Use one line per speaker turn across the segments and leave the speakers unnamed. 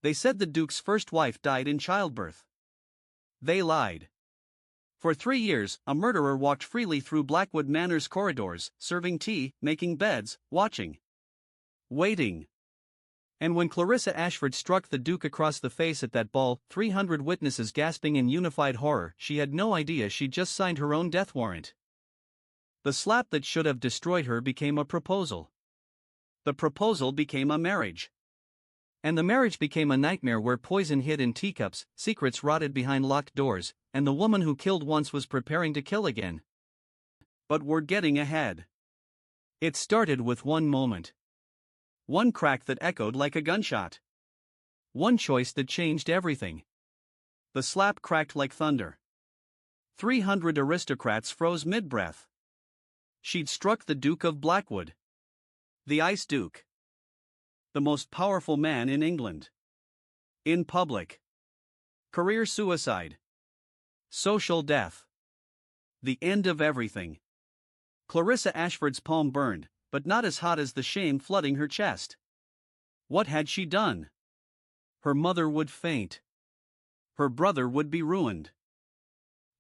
They said the Duke's first wife died in childbirth. They lied. For 3 years, a murderer walked freely through Blackwood Manor's corridors, serving tea, making beds, watching. Waiting. And when Clarissa Ashford struck the Duke across the face at that ball, 300 witnesses gasping in unified horror, she had no idea she'd just signed her own death warrant. The slap that should have destroyed her became a proposal. The proposal became a marriage. And the marriage became a nightmare where poison hid in teacups, secrets rotted behind locked doors, and the woman who killed once was preparing to kill again. But we're getting ahead. It started with one moment. One crack that echoed like a gunshot. One choice that changed everything. The slap cracked like thunder. 300 aristocrats froze mid-breath. She'd struck the Duke of Blackwood. The Ice Duke. The most powerful man in England. In public. Career suicide. Social death. The end of everything. Clarissa Ashford's palm burned, but not as hot as the shame flooding her chest. What had she done? Her mother would faint. Her brother would be ruined.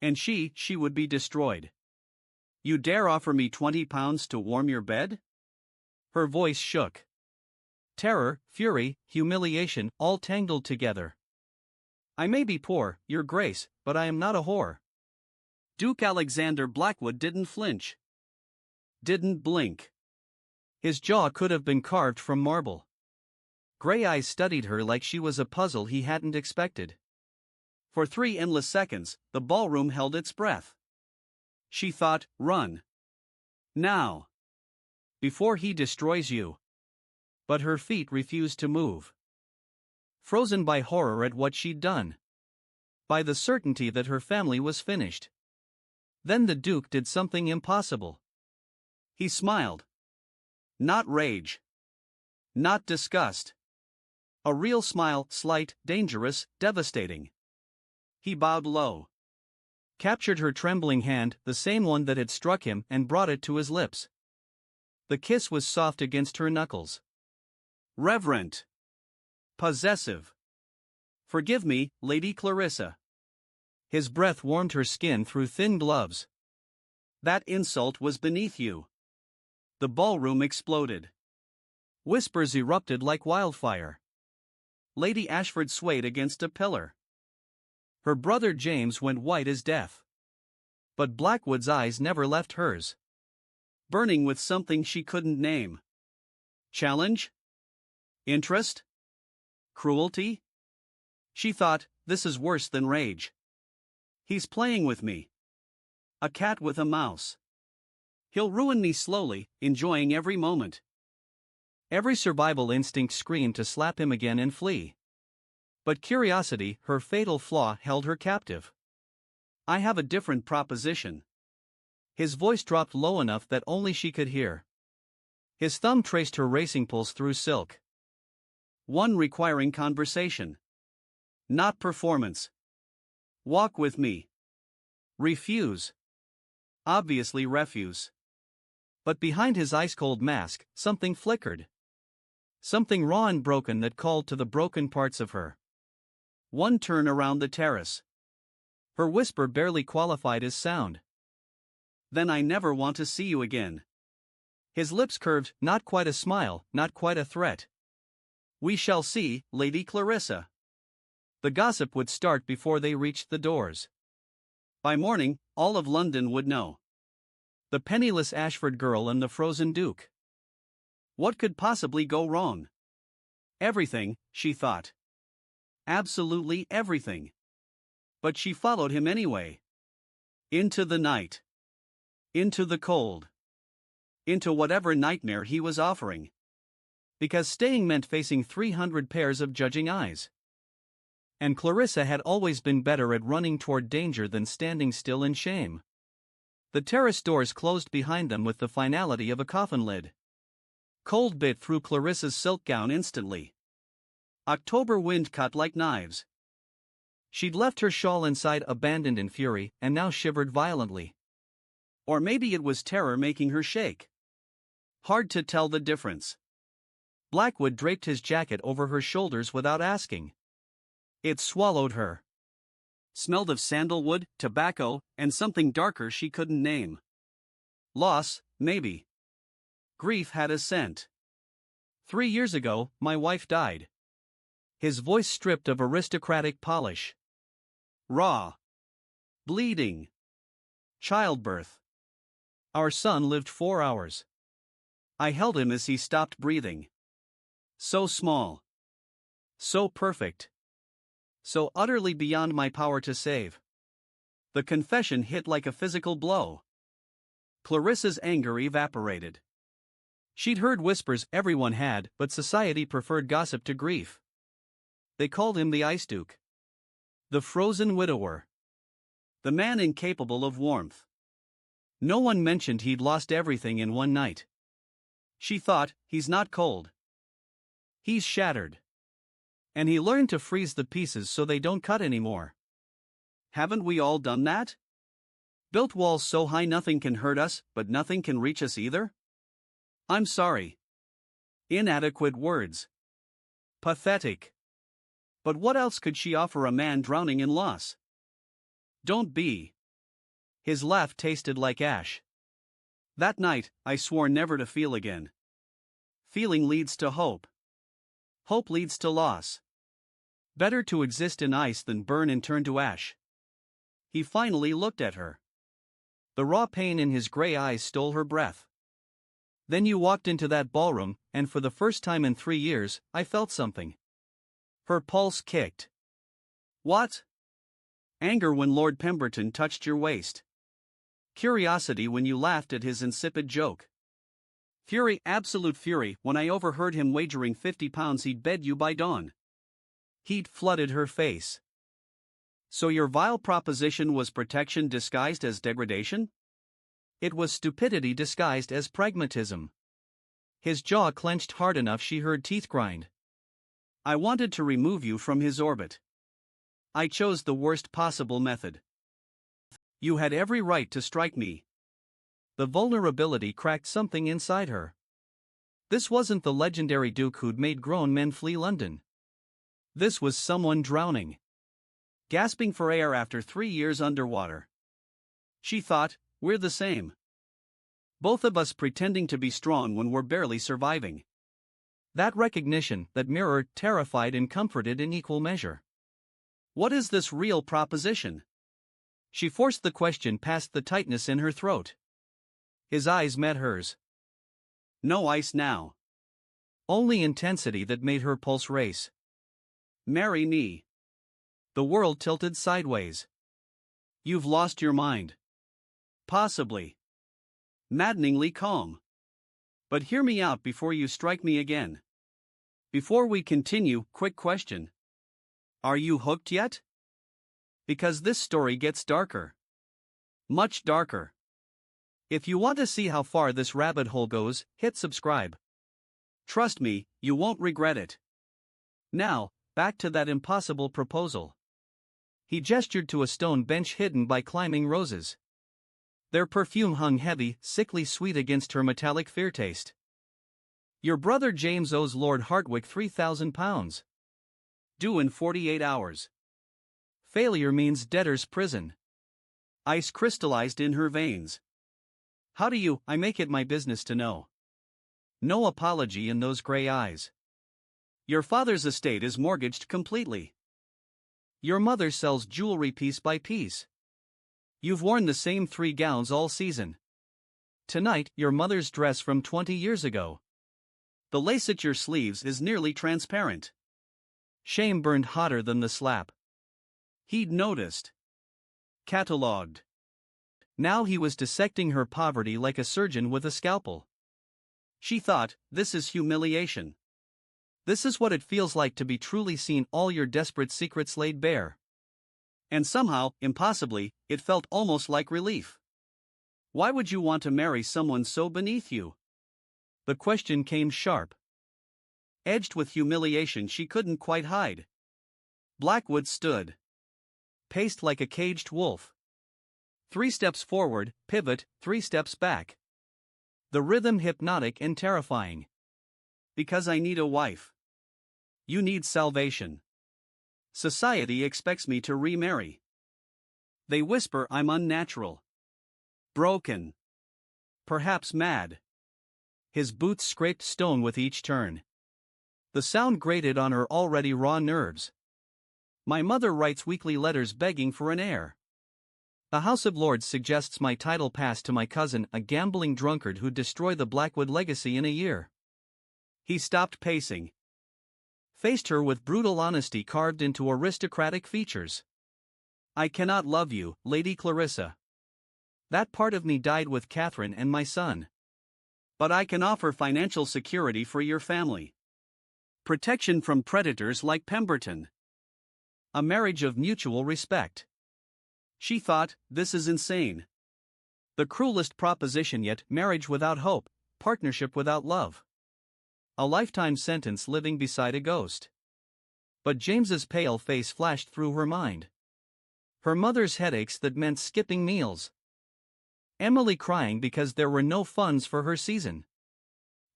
And she would be destroyed. You dare offer me £20 to warm your bed? Her voice shook. Terror, fury, humiliation, all tangled together. I may be poor, Your Grace, but I am not a whore. Duke Alexander Blackwood didn't flinch. Didn't blink. His jaw could have been carved from marble. Gray eyes studied her like she was a puzzle he hadn't expected. For 3 endless seconds, the ballroom held its breath. She thought, run. Now. Before he destroys you. But her feet refused to move. Frozen by horror at what she'd done. By the certainty that her family was finished. Then the Duke did something impossible. He smiled. Not rage. Not disgust. A real smile, slight, dangerous, devastating. He bowed low. Captured her trembling hand, the same one that had struck him, and brought it to his lips. The kiss was soft against her knuckles. Reverent. Possessive. Forgive me, Lady Clarissa. His breath warmed her skin through thin gloves. That insult was beneath you. The ballroom exploded. Whispers erupted like wildfire. Lady Ashford swayed against a pillar. Her brother James went white as death. But Blackwood's eyes never left hers. Burning with something she couldn't name. Challenge? Interest? Cruelty? She thought, this is worse than rage. He's playing with me. A cat with a mouse. He'll ruin me slowly, enjoying every moment. Every survival instinct screamed to slap him again and flee. But curiosity, her fatal flaw, held her captive. I have a different proposition. His voice dropped low enough that only she could hear. His thumb traced her racing pulse through silk. One requiring conversation. Not performance. Walk with me. Refuse. Obviously refuse. But behind his ice-cold mask, something flickered. Something raw and broken that called to the broken parts of her. One turn around the terrace. Her whisper barely qualified as sound. Then I never want to see you again. His lips curved, not quite a smile, not quite a threat. We shall see, Lady Clarissa. The gossip would start before they reached the doors. By morning, all of London would know. The penniless Ashford girl and the frozen Duke. What could possibly go wrong? Everything, she thought. Absolutely everything. But she followed him anyway. Into the night. Into the cold. Into whatever nightmare he was offering. Because staying meant facing 300 pairs of judging eyes. And Clarissa had always been better at running toward danger than standing still in shame. The terrace doors closed behind them with the finality of a coffin lid. Cold bit through Clarissa's silk gown instantly. October wind cut like knives. She'd left her shawl inside abandoned in fury, and now shivered violently. Or maybe it was terror making her shake. Hard to tell the difference. Blackwood draped his jacket over her shoulders without asking. It swallowed her. Smelled of sandalwood, tobacco, and something darker she couldn't name. Loss, maybe. Grief had a scent. 3 years ago, my wife died. His voice stripped of aristocratic polish. Raw. Bleeding. Childbirth. Our son lived 4 hours. I held him as he stopped breathing. So small. So perfect. So utterly beyond my power to save. The confession hit like a physical blow. Clarissa's anger evaporated. She'd heard whispers everyone had, but society preferred gossip to grief. They called him the Ice Duke. The frozen widower. The man incapable of warmth. No one mentioned he'd lost everything in one night. She thought, he's not cold. He's shattered. And he learned to freeze the pieces so they don't cut anymore. Haven't we all done that? Built walls so high nothing can hurt us, but nothing can reach us either? I'm sorry. Inadequate words. Pathetic. But what else could she offer a man drowning in loss? Don't be. His laugh tasted like ash. That night, I swore never to feel again. Feeling leads to hope. Hope leads to loss. Better to exist in ice than burn and turn to ash. He finally looked at her. The raw pain in his gray eyes stole her breath. Then you walked into that ballroom, and for the first time in 3 years, I felt something. Her pulse kicked. What? Anger when Lord Pemberton touched your waist. Curiosity when you laughed at his insipid joke. Fury, absolute fury, when I overheard him wagering £50 he'd bed you by dawn. Heat flooded her face. So your vile proposition was protection disguised as degradation? It was stupidity disguised as pragmatism. His jaw clenched hard enough she heard teeth grind. I wanted to remove you from his orbit. I chose the worst possible method. You had every right to strike me. The vulnerability cracked something inside her. This wasn't the legendary Duke who'd made grown men flee London. This was someone drowning. Gasping for air after 3 years underwater. She thought, we're the same. Both of us pretending to be strong when we're barely surviving. That recognition, that mirror, terrified and comforted in equal measure. What is this real proposition? She forced the question past the tightness in her throat. His eyes met hers. No ice now. Only intensity that made her pulse race. Marry me. The world tilted sideways. You've lost your mind. Possibly. Maddeningly calm. But hear me out before you strike me again. Before we continue, quick question. Are you hooked yet? Because this story gets darker. Much darker. If you want to see how far this rabbit hole goes, hit subscribe. Trust me, you won't regret it. Now, back to that impossible proposal. He gestured to a stone bench hidden by climbing roses. Their perfume hung heavy, sickly sweet against her metallic fear taste. Your brother James owes Lord Hartwick £3,000. Due in 48 hours. Failure means debtor's prison. Ice crystallized in her veins. How do you? I make it my business to know. No apology in those gray eyes. Your father's estate is mortgaged completely. Your mother sells jewelry piece by piece. You've worn the same 3 gowns all season. Tonight, your mother's dress from 20 years ago. The lace at your sleeves is nearly transparent. Shame burned hotter than the slap. He'd noticed. Catalogued. Now he was dissecting her poverty like a surgeon with a scalpel. She thought, this is humiliation. This is what it feels like to be truly seen, all your desperate secrets laid bare. And somehow, impossibly, it felt almost like relief. Why would you want to marry someone so beneath you? The question came sharp. Edged with humiliation she couldn't quite hide. Blackwood stood. Paced like a caged wolf. 3 steps forward, pivot, 3 steps back. The rhythm hypnotic and terrifying. Because I need a wife. You need salvation. Society expects me to remarry. They whisper I'm unnatural. Broken. Perhaps mad. His boots scraped stone with each turn. The sound grated on her already raw nerves. My mother writes weekly letters begging for an heir. The House of Lords suggests my title pass to my cousin, a gambling drunkard who'd destroy the Blackwood legacy in a year. He stopped pacing. Faced her with brutal honesty carved into aristocratic features. I cannot love you, Lady Clarissa. That part of me died with Catherine and my son. But I can offer financial security for your family. Protection from predators like Pemberton. A marriage of mutual respect. She thought, this is insane. The cruelest proposition yet, marriage without hope, partnership without love. A lifetime sentence living beside a ghost. But James's pale face flashed through her mind. Her mother's headaches that meant skipping meals. Emily crying because there were no funds for her season.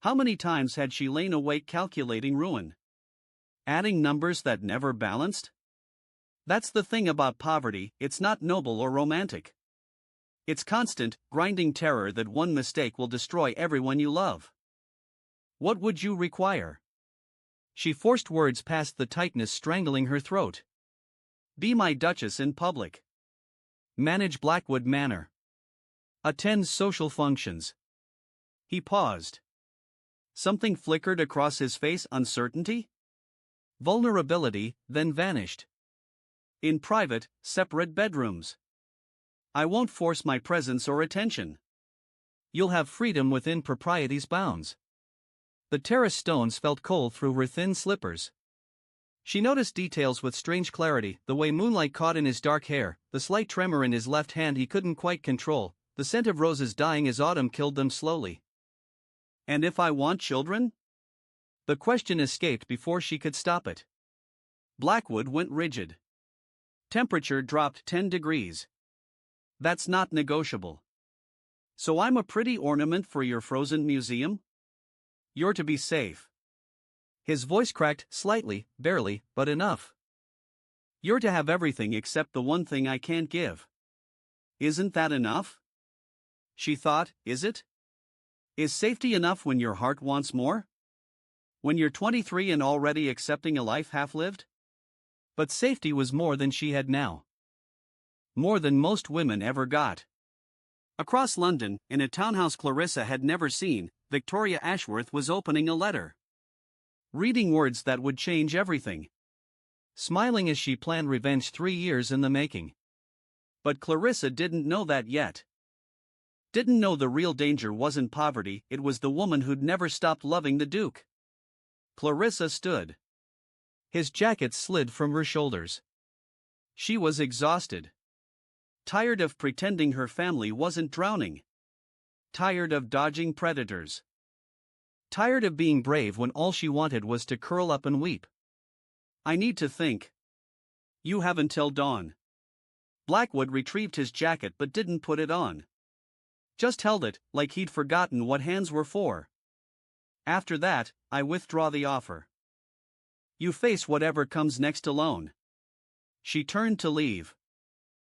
How many times had she lain awake calculating ruin? Adding numbers that never balanced? That's the thing about poverty, it's not noble or romantic. It's constant, grinding terror that one mistake will destroy everyone you love. What would you require? She forced words past the tightness strangling her throat. Be my Duchess in public. Manage Blackwood Manor. Attend social functions. He paused. Something flickered across his face, uncertainty? Vulnerability, then vanished. In private, separate bedrooms. I won't force my presence or attention. You'll have freedom within propriety's bounds. The terrace stones felt cold through her thin slippers. She noticed details with strange clarity, the way moonlight caught in his dark hair, the slight tremor in his left hand he couldn't quite control, the scent of roses dying as autumn killed them slowly. And if I want children? The question escaped before she could stop it. Blackwood went rigid. Temperature dropped 10 degrees. That's not negotiable. So I'm a pretty ornament for your frozen museum? You're to be safe. His voice cracked slightly, barely, but enough. You're to have everything except the one thing I can't give. Isn't that enough? She thought, is it? Is safety enough when your heart wants more? When you're 23 and already accepting a life half-lived? But safety was more than she had now. More than most women ever got. Across London, in a townhouse Clarissa had never seen, Victoria Ashworth was opening a letter. Reading words that would change everything. Smiling as she planned revenge 3 years in the making. But Clarissa didn't know that yet. Didn't know the real danger wasn't poverty, it was the woman who'd never stopped loving the Duke. Clarissa stood. His jacket slid from her shoulders. She was exhausted. Tired of pretending her family wasn't drowning. Tired of dodging predators. Tired of being brave when all she wanted was to curl up and weep. I need to think. You have until dawn. Blackwood retrieved his jacket but didn't put it on. Just held it, like he'd forgotten what hands were for. After that, I withdraw the offer. You face whatever comes next alone. She turned to leave.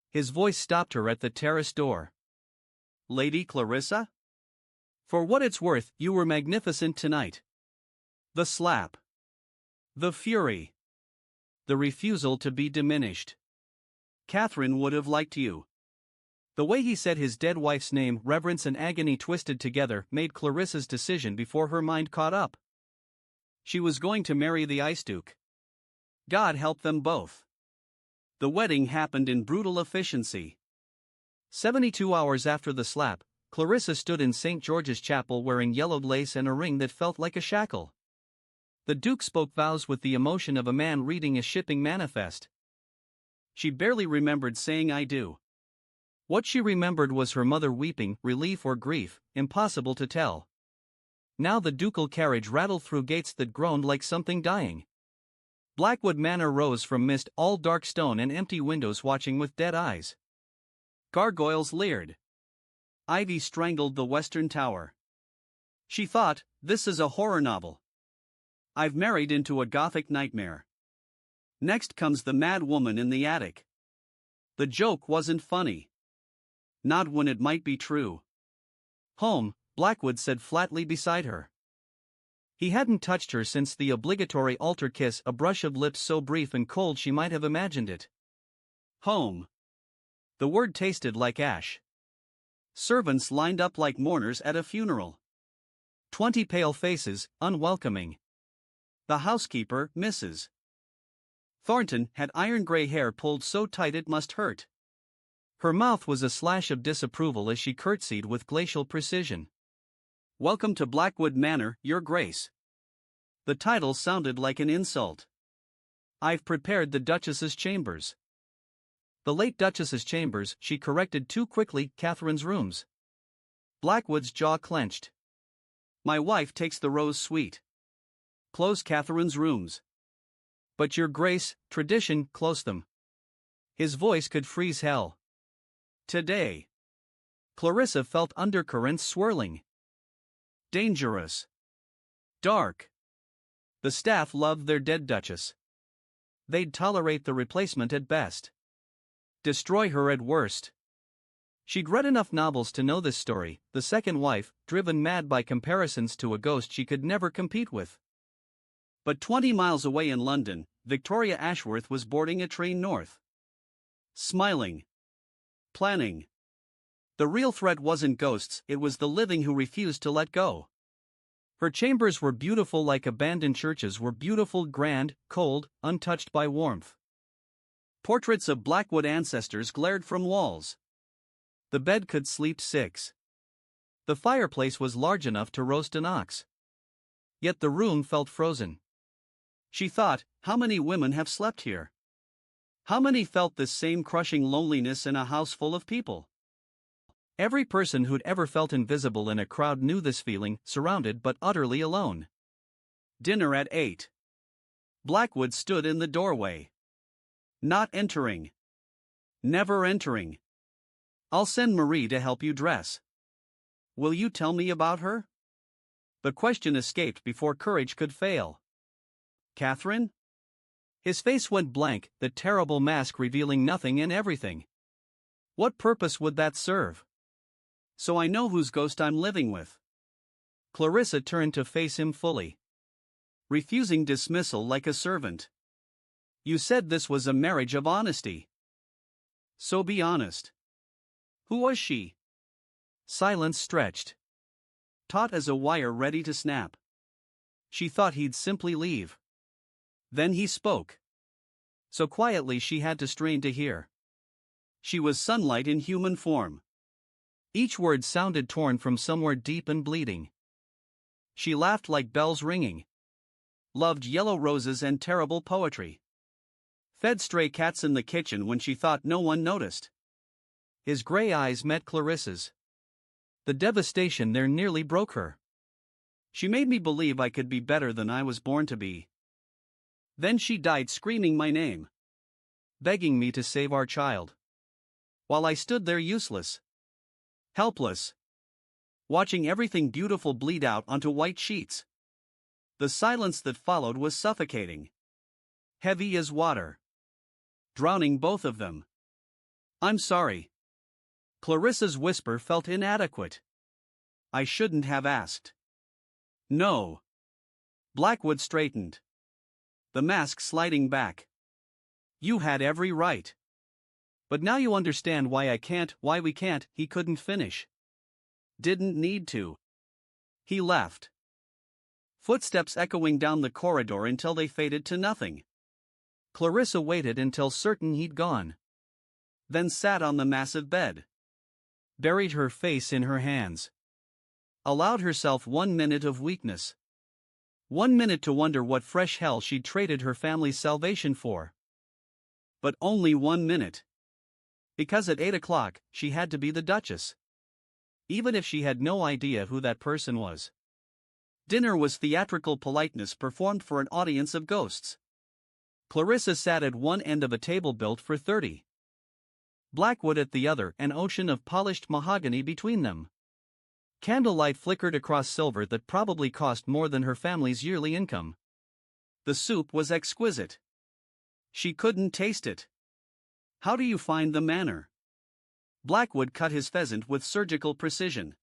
His voice stopped her at the terrace door. Lady Clarissa? For what it's worth, you were magnificent tonight. The slap. The fury. The refusal to be diminished. Catherine would have liked you. The way he said his dead wife's name, reverence and agony twisted together, made Clarissa's decision before her mind caught up. She was going to marry the Ice Duke. God help them both. The wedding happened in brutal efficiency. 72 hours after the slap, Clarissa stood in St. George's Chapel wearing yellowed lace and a ring that felt like a shackle. The Duke spoke vows with the emotion of a man reading a shipping manifest. She barely remembered saying I do. What she remembered was her mother weeping, relief or grief, impossible to tell. Now the ducal carriage rattled through gates that groaned like something dying. Blackwood Manor rose from mist, all dark stone and empty windows watching with dead eyes. Gargoyles leered. Ivy strangled the western tower. She thought, this is a horror novel. I've married into a gothic nightmare. Next comes the mad woman in the attic. The joke wasn't funny. Not when it might be true. Home, Blackwood said flatly beside her. He hadn't touched her since the obligatory altar kiss, a brush of lips so brief and cold she might have imagined it. Home. The word tasted like ash. Servants lined up like mourners at a funeral. 20 pale faces, unwelcoming. The housekeeper, Mrs. Thornton, had iron gray hair pulled so tight it must hurt. Her mouth was a slash of disapproval as she curtsied with glacial precision. Welcome to Blackwood Manor, Your Grace. The title sounded like an insult. I've prepared the Duchess's chambers. The late Duchess's chambers, she corrected too quickly, Catherine's rooms. Blackwood's jaw clenched. My wife takes the rose suite. Close Catherine's rooms. But Your Grace, tradition, close them. His voice could freeze hell. Today. Clarissa felt undercurrents swirling. Dangerous. Dark. The staff loved their dead Duchess. They'd tolerate the replacement at best. Destroy her at worst. She'd read enough novels to know this story, the second wife, driven mad by comparisons to a ghost she could never compete with. But 20 miles away in London, Victoria Ashworth was boarding a train north. Smiling. Planning. The real threat wasn't ghosts, it was the living who refused to let go. Her chambers were beautiful like abandoned churches were beautiful, grand, cold, untouched by warmth. Portraits of Blackwood ancestors glared from walls. The bed could sleep 6. The fireplace was large enough to roast an ox. Yet the room felt frozen. She thought, how many women have slept here? How many felt this same crushing loneliness in a house full of people? Every person who'd ever felt invisible in a crowd knew this feeling, surrounded but utterly alone. Dinner at 8. Blackwood stood in the doorway. Not entering. Never entering. I'll send Marie to help you dress. Will you tell me about her? The question escaped before courage could fail. Catherine? His face went blank, the terrible mask revealing nothing and everything. What purpose would that serve? So I know whose ghost I'm living with. Clarissa turned to face him fully. Refusing dismissal like a servant. You said this was a marriage of honesty. So be honest. Who was she? Silence stretched. Taut as a wire ready to snap. She thought he'd simply leave. Then he spoke. So quietly she had to strain to hear. She was sunlight in human form. Each word sounded torn from somewhere deep and bleeding. She laughed like bells ringing. Loved yellow roses and terrible poetry. Fed stray cats in the kitchen when she thought no one noticed. His gray eyes met Clarissa's. The devastation there nearly broke her. She made me believe I could be better than I was born to be. Then she died screaming my name. Begging me to save our child. While I stood there useless. Helpless. Watching everything beautiful bleed out onto white sheets. The silence that followed was suffocating. Heavy as water. Drowning both of them. I'm sorry. Clarissa's whisper felt inadequate. I shouldn't have asked. No. Blackwood straightened. The mask sliding back. You had every right. But now you understand why we can't, he couldn't finish. Didn't need to. He left. Footsteps echoing down the corridor until they faded to nothing. Clarissa waited until certain he'd gone. Then sat on the massive bed. Buried her face in her hands. Allowed herself 1 minute of weakness. 1 minute to wonder what fresh hell she'd traded her family's salvation for. But only 1 minute. Because at 8 o'clock, she had to be the Duchess. Even if she had no idea who that person was. Dinner was theatrical politeness performed for an audience of ghosts. Clarissa sat at one end of a table built for 30. Blackwood at the other, an ocean of polished mahogany between them. Candlelight flickered across silver that probably cost more than her family's yearly income. The soup was exquisite. She couldn't taste it. How do you find the manner? Blackwood cut his pheasant with surgical precision.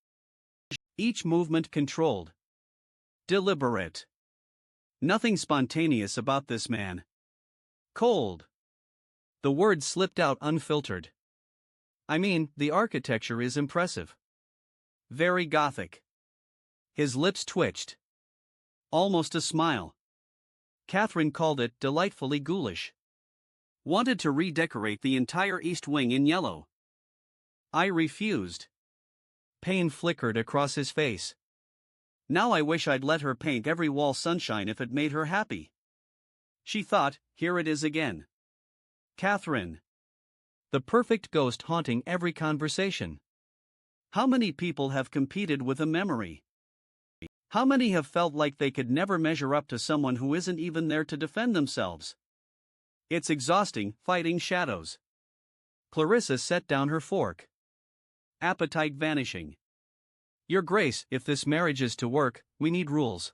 Each movement controlled. Deliberate. Nothing spontaneous about this man. Cold. The words slipped out unfiltered. I mean, the architecture is impressive. Very Gothic. His lips twitched. Almost a smile. Catherine called it delightfully ghoulish. Wanted to redecorate the entire east wing in yellow. I refused. Pain flickered across his face. Now I wish I'd let her paint every wall sunshine if it made her happy. She thought, here it is again. Catherine. The perfect ghost haunting every conversation. How many people have competed with a memory? How many have felt like they could never measure up to someone who isn't even there to defend themselves? It's exhausting, fighting shadows. Clarissa set down her fork. Appetite vanishing. Your Grace, if this marriage is to work, we need rules.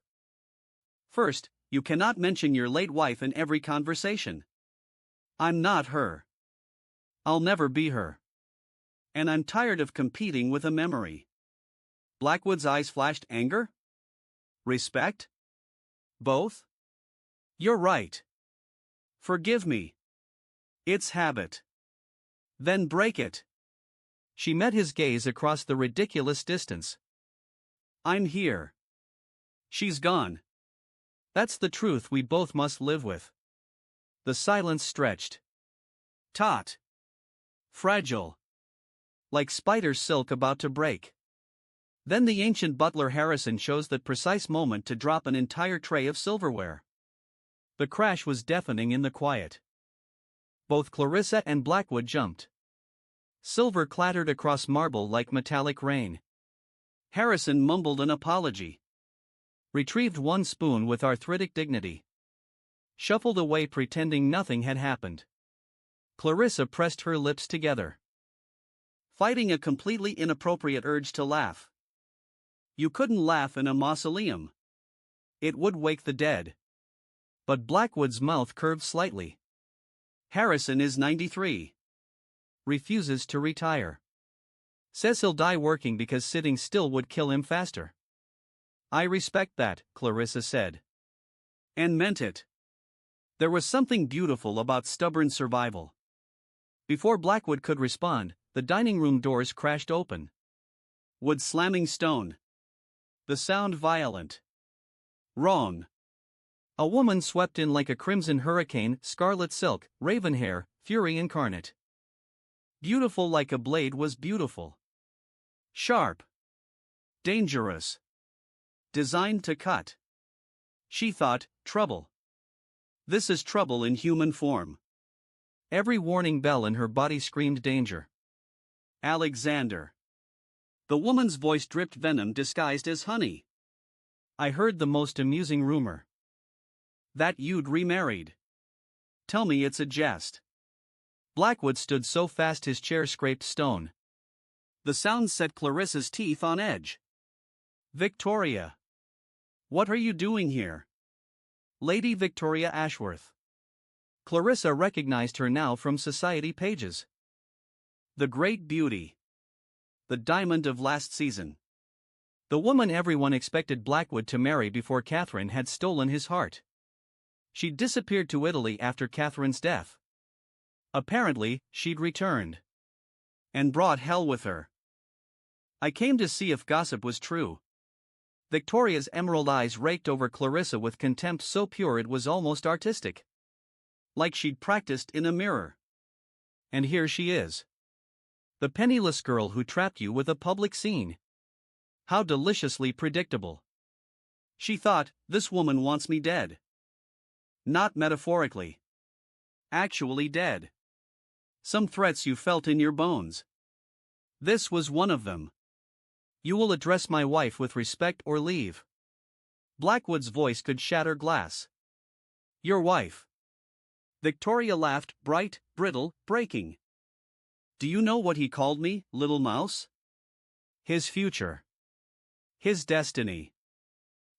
First, you cannot mention your late wife in every conversation. I'm not her. I'll never be her. And I'm tired of competing with a memory. Blackwood's eyes flashed anger? Respect? Both? You're right. Forgive me. It's habit. Then break it. She met his gaze across the ridiculous distance. I'm here. She's gone. That's the truth we both must live with. The silence stretched. Taut. Fragile. Like spider silk about to break. Then the ancient butler Harrison chose that precise moment to drop an entire tray of silverware. The crash was deafening in the quiet. Both Clarissa and Blackwood jumped. Silver clattered across marble like metallic rain. Harrison mumbled an apology. Retrieved one spoon with arthritic dignity. Shuffled away pretending nothing had happened. Clarissa pressed her lips together. Fighting a completely inappropriate urge to laugh. You couldn't laugh in a mausoleum. It would wake the dead. But Blackwood's mouth curved slightly. Harrison is 93. Refuses to retire. Says he'll die working because sitting still would kill him faster. I respect that, Clarissa said. And meant it. There was something beautiful about stubborn survival. Before Blackwood could respond, the dining room doors crashed open. Wood slamming stone. The sound violent. Wrong. A woman swept in like a crimson hurricane, scarlet silk, raven hair, fury incarnate. Beautiful like a blade was beautiful. Sharp. Dangerous. Designed to cut. She thought, trouble. This is trouble in human form. Every warning bell in her body screamed danger. Alexander. The woman's voice dripped venom disguised as honey. I heard the most amusing rumor. That you'd remarried. Tell me it's a jest. Blackwood stood so fast his chair scraped stone. The sound set Clarissa's teeth on edge. Victoria. What are you doing here? Lady Victoria Ashworth. Clarissa recognized her now from society pages. The great beauty. The diamond of last season. The woman everyone expected Blackwood to marry before Catherine had stolen his heart. She'd disappeared to Italy after Catherine's death. Apparently, she'd returned. And brought hell with her. I came to see if gossip was true. Victoria's emerald eyes raked over Clarissa with contempt so pure it was almost artistic. Like she'd practiced in a mirror. And here she is. The penniless girl who trapped you with a public scene. How deliciously predictable. She thought, this woman wants me dead. Not metaphorically. Actually dead. Some threats you felt in your bones. This was one of them. You will address my wife with respect or leave. Blackwood's voice could shatter glass. Your wife. Victoria laughed, bright, brittle, breaking. Do you know what he called me, little mouse? His future. His destiny.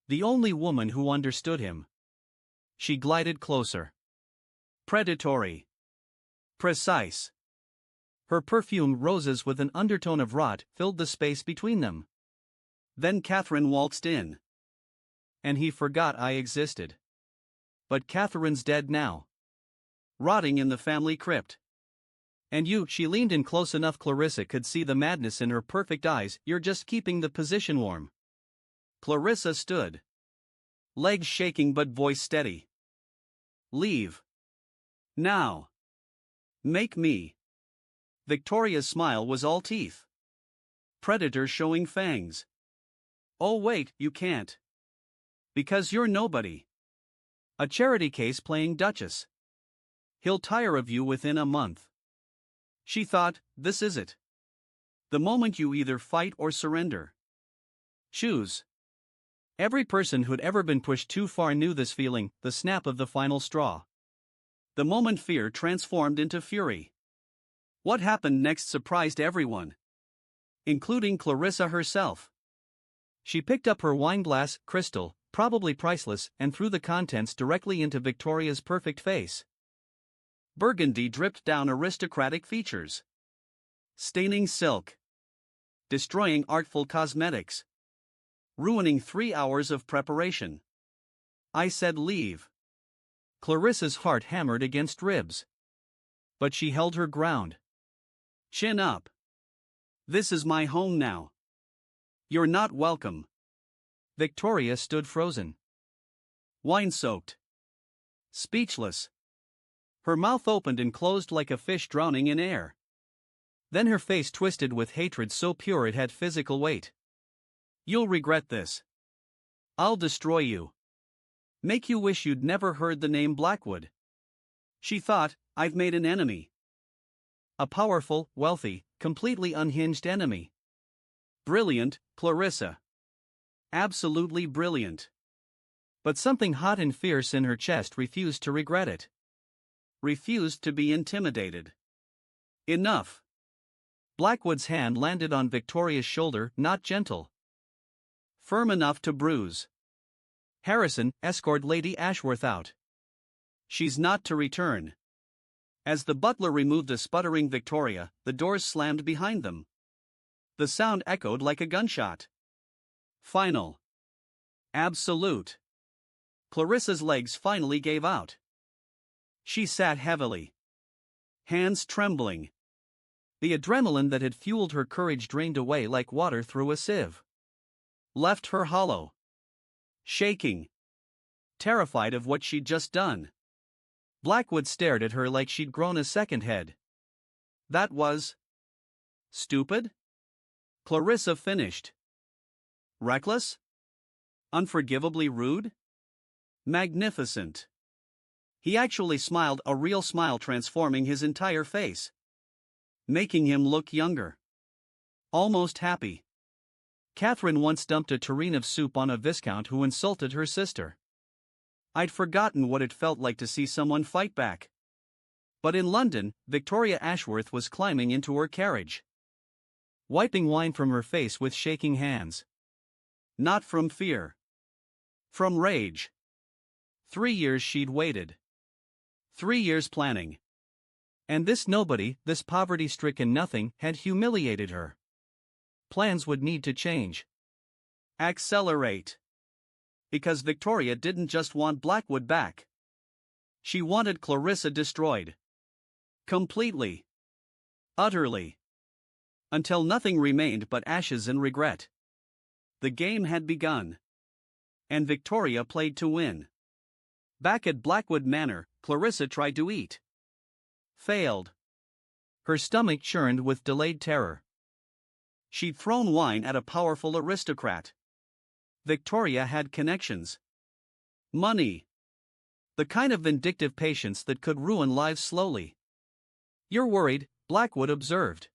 The only woman who understood him. She glided closer. Predatory. Precise. Her perfumed roses with an undertone of rot filled the space between them. Then Catherine waltzed in. And he forgot I existed. But Catherine's dead now. Rotting in the family crypt. And you, she leaned in close enough Clarissa could see the madness in her perfect eyes, you're just keeping the position warm. Clarissa stood. Legs shaking but voice steady. Leave. Now. Make me. Victoria's smile was all teeth. Predator showing fangs. Oh wait, you can't. Because you're nobody. A charity case playing Duchess. He'll tire of you within a month. She thought, this is it. The moment you either fight or surrender. Choose. Every person who'd ever been pushed too far knew this feeling, the snap of the final straw. The moment fear transformed into fury. What happened next surprised everyone. Including Clarissa herself. She picked up her wineglass, crystal, probably priceless, and threw the contents directly into Victoria's perfect face. Burgundy dripped down aristocratic features. Staining silk. Destroying artful cosmetics. Ruining 3 hours of preparation. I said leave. Clarissa's heart hammered against ribs. But she held her ground. Chin up. This is my home now. You're not welcome. Victoria stood frozen. Wine-soaked. Speechless. Her mouth opened and closed like a fish drowning in air. Then her face twisted with hatred so pure it had physical weight. You'll regret this. I'll destroy you. Make you wish you'd never heard the name Blackwood. She thought, I've made an enemy. A powerful, wealthy, completely unhinged enemy. Brilliant, Clarissa. Absolutely brilliant. But something hot and fierce in her chest refused to regret it. Refused to be intimidated. Enough. Blackwood's hand landed on Victoria's shoulder, not gentle. Firm enough to bruise. Harrison, escort Lady Ashworth out. She's not to return. As the butler removed a sputtering Victoria, the doors slammed behind them. The sound echoed like a gunshot. Final. Absolute. Clarissa's legs finally gave out. She sat heavily. Hands trembling. The adrenaline that had fueled her courage drained away like water through a sieve. Left her hollow. Shaking. Terrified of what she'd just done. Blackwood stared at her like she'd grown a second head. That was stupid? Clarissa finished. Reckless? Unforgivably rude? Magnificent. He actually smiled, a real smile transforming his entire face. Making him look younger. Almost happy. Catherine once dumped a tureen of soup on a viscount who insulted her sister. I'd forgotten what it felt like to see someone fight back. But in London, Victoria Ashworth was climbing into her carriage. Wiping wine from her face with shaking hands. Not from fear. From rage. 3 years she'd waited. 3 years planning. And this nobody, this poverty-stricken nothing, had humiliated her. Plans would need to change. Accelerate. Because Victoria didn't just want Blackwood back. She wanted Clarissa destroyed. Completely. Utterly. Until nothing remained but ashes and regret. The game had begun. And Victoria played to win. Back at Blackwood Manor, Clarissa tried to eat. Failed. Her stomach churned with delayed terror. She'd thrown wine at a powerful aristocrat. Victoria had connections. Money. The kind of vindictive patience that could ruin lives slowly. You're worried, Blackwood observed.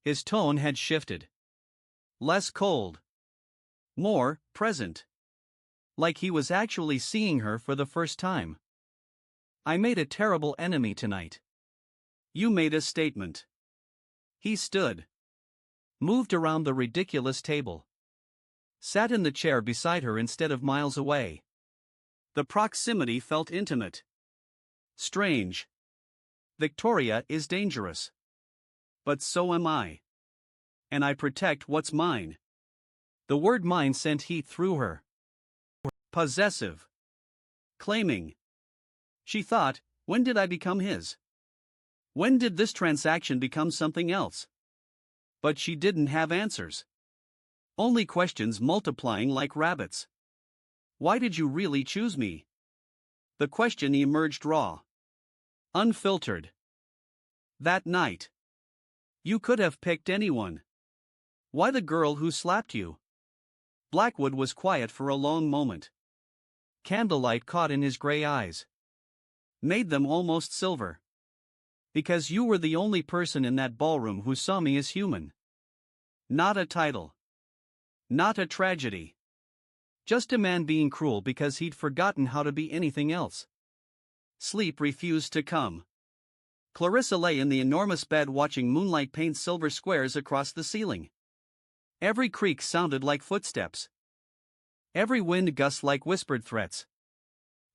His tone had shifted. Less cold. More present. Like he was actually seeing her for the first time. I made a terrible enemy tonight. You made a statement. He stood. Moved around the ridiculous table. Sat in the chair beside her instead of miles away. The proximity felt intimate. Strange. Victoria is dangerous. But so am I. And I protect what's mine. The word mine sent heat through her. Possessive. Claiming. She thought, when did I become his? When did this transaction become something else? But she didn't have answers. Only questions multiplying like rabbits. Why did you really choose me? The question emerged raw. Unfiltered. That night. You could have picked anyone. Why the girl who slapped you? Blackwood was quiet for a long moment. Candlelight caught in his gray eyes. Made them almost silver. Because you were the only person in that ballroom who saw me as human. Not a title. Not a tragedy. Just a man being cruel because he'd forgotten how to be anything else. Sleep refused to come. Clarissa lay in the enormous bed watching moonlight paint silver squares across the ceiling. Every creak sounded like footsteps. Every wind gust like whispered threats.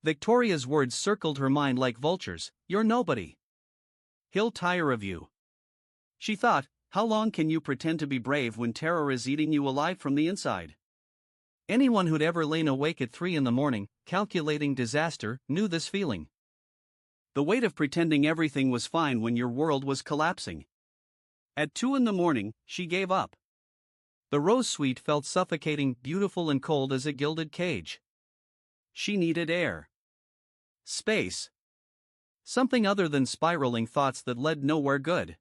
Victoria's words circled her mind like vultures. You're nobody. He'll tire of you. She thought, how long can you pretend to be brave when terror is eating you alive from the inside? Anyone who'd ever lain awake at 3 a.m, calculating disaster, knew this feeling. The weight of pretending everything was fine when your world was collapsing. At 2 a.m, she gave up. The rose suite felt suffocating, beautiful and cold as a gilded cage. She needed air. Space. Something other than spiraling thoughts that led nowhere good.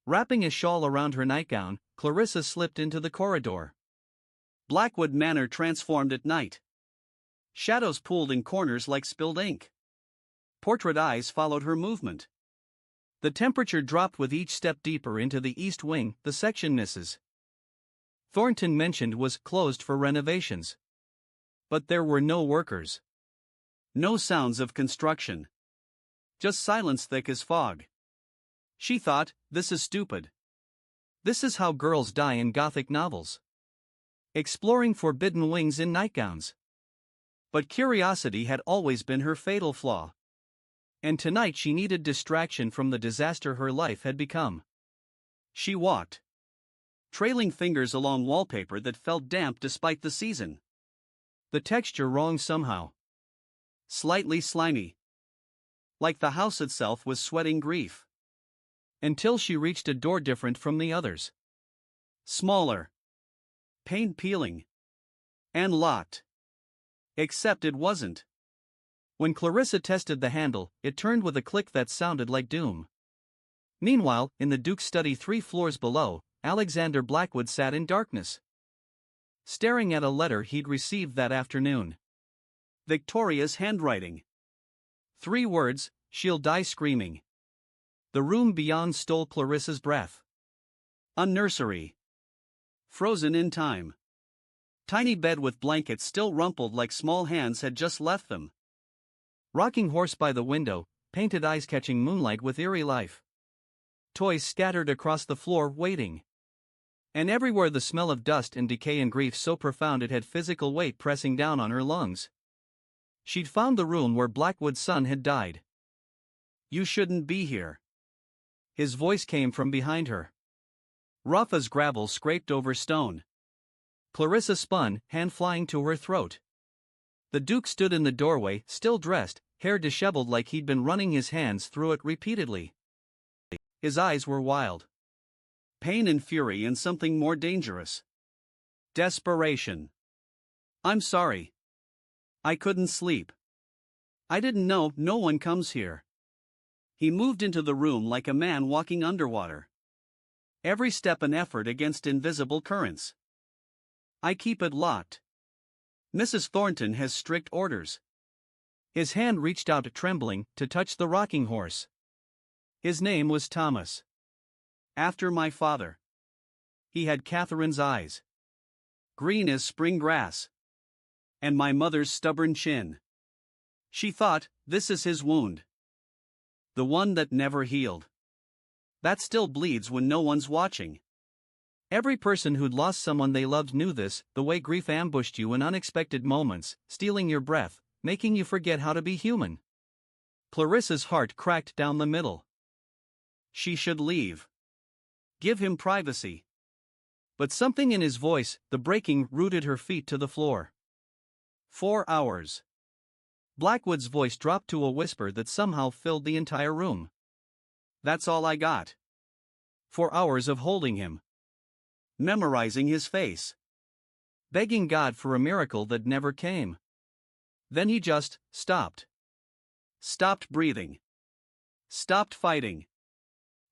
Wrapping a shawl around her nightgown, Clarissa slipped into the corridor. Blackwood Manor transformed at night. Shadows pooled in corners like spilled ink. Portrait eyes followed her movement. The temperature dropped with each step deeper into the east wing, the section Mrs. Thornton mentioned was closed for renovations. But there were no workers. No sounds of construction. Just silence thick as fog. She thought, this is stupid. This is how girls die in Gothic novels. Exploring forbidden wings in nightgowns. But curiosity had always been her fatal flaw. And tonight she needed distraction from the disaster her life had become. She walked, trailing fingers along wallpaper that felt damp despite the season. The texture wrong somehow. Slightly slimy. Like the house itself was sweating grief. Until she reached a door different from the others. Smaller. Paint peeling. And locked. Except it wasn't. When Clarissa tested the handle, it turned with a click that sounded like doom. Meanwhile, in the Duke's study 3 floors below, Alexander Blackwood sat in darkness, staring at a letter he'd received that afternoon. Victoria's handwriting. 3 words, she'll die screaming. The room beyond stole Clarissa's breath. A nursery. Frozen in time. Tiny bed with blankets still rumpled like small hands had just left them. Rocking horse by the window, painted eyes catching moonlight with eerie life. Toys scattered across the floor waiting. And everywhere the smell of dust and decay and grief so profound it had physical weight pressing down on her lungs. She'd found the room where Blackwood's son had died. You shouldn't be here. His voice came from behind her. Rough as gravel scraped over stone. Clarissa spun, hand flying to her throat. The Duke stood in the doorway, still dressed, hair disheveled like he'd been running his hands through it repeatedly. His eyes were wild. Pain and fury and something more dangerous. Desperation. I'm sorry. I couldn't sleep. I didn't know no one comes here. He moved into the room like a man walking underwater. Every step an effort against invisible currents. I keep it locked. Mrs. Thornton has strict orders. His hand reached out trembling to touch the rocking horse. His name was Thomas. After my father. He had Catherine's eyes. Green as spring grass. And my mother's stubborn chin. She thought, this is his wound. The one that never healed. That still bleeds when no one's watching. Every person who'd lost someone they loved knew this, the way grief ambushed you in unexpected moments, stealing your breath, making you forget how to be human. Clarissa's heart cracked down the middle. She should leave. Give him privacy. But something in his voice, the breaking, rooted her feet to the floor. 4 hours. Blackwood's voice dropped to a whisper that somehow filled the entire room. That's all I got. 4 hours of holding him. Memorizing his face. Begging God for a miracle that never came. Then he just stopped. Stopped breathing. Stopped fighting.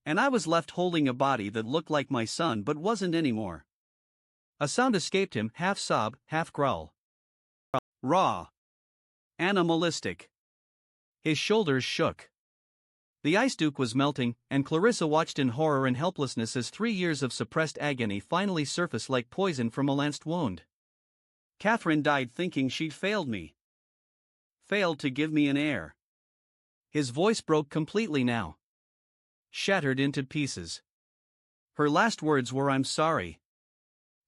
And I was left holding a body that looked like my son but wasn't anymore. A sound escaped him, half sob, half growl. Raw. Animalistic. His shoulders shook. The ice duke was melting, and Clarissa watched in horror and helplessness as 3 years of suppressed agony finally surfaced like poison from a lanced wound. Catherine died thinking she'd failed me. Failed to give me an heir. His voice broke completely now. Shattered into pieces. Her last words were, "I'm sorry."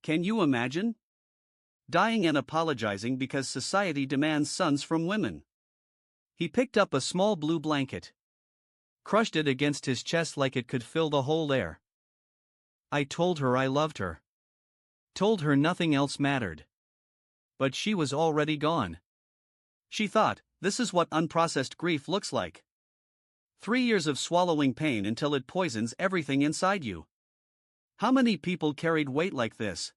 Can you imagine? Dying and apologizing because society demands sons from women. He picked up a small blue blanket. Crushed it against his chest like it could fill the whole air. I told her I loved her. Told her nothing else mattered. But she was already gone. She thought, this is what unprocessed grief looks like. 3 years of swallowing pain until it poisons everything inside you. How many people carried weight like this?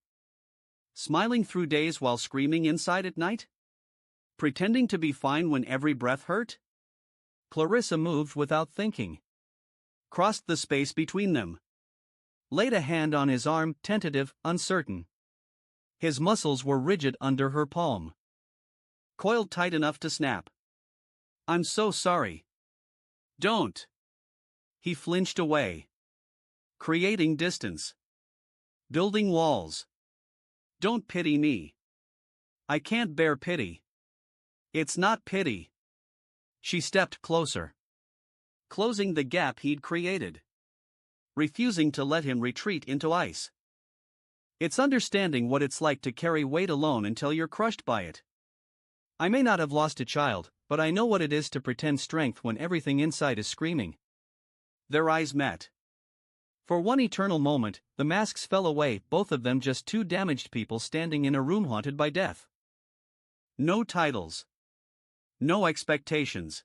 Smiling through days while screaming inside at night? Pretending to be fine when every breath hurt? Clarissa moved without thinking. Crossed the space between them. Laid a hand on his arm, tentative, uncertain. His muscles were rigid under her palm. Coiled tight enough to snap. I'm so sorry. Don't. He flinched away. Creating distance. Building walls. Don't pity me. I can't bear pity. It's not pity. She stepped closer. Closing the gap he'd created. Refusing to let him retreat into ice. It's understanding what it's like to carry weight alone until you're crushed by it. I may not have lost a child, but I know what it is to pretend strength when everything inside is screaming. Their eyes met. For one eternal moment, the masks fell away, both of them just two damaged people standing in a room haunted by death. No titles. No expectations.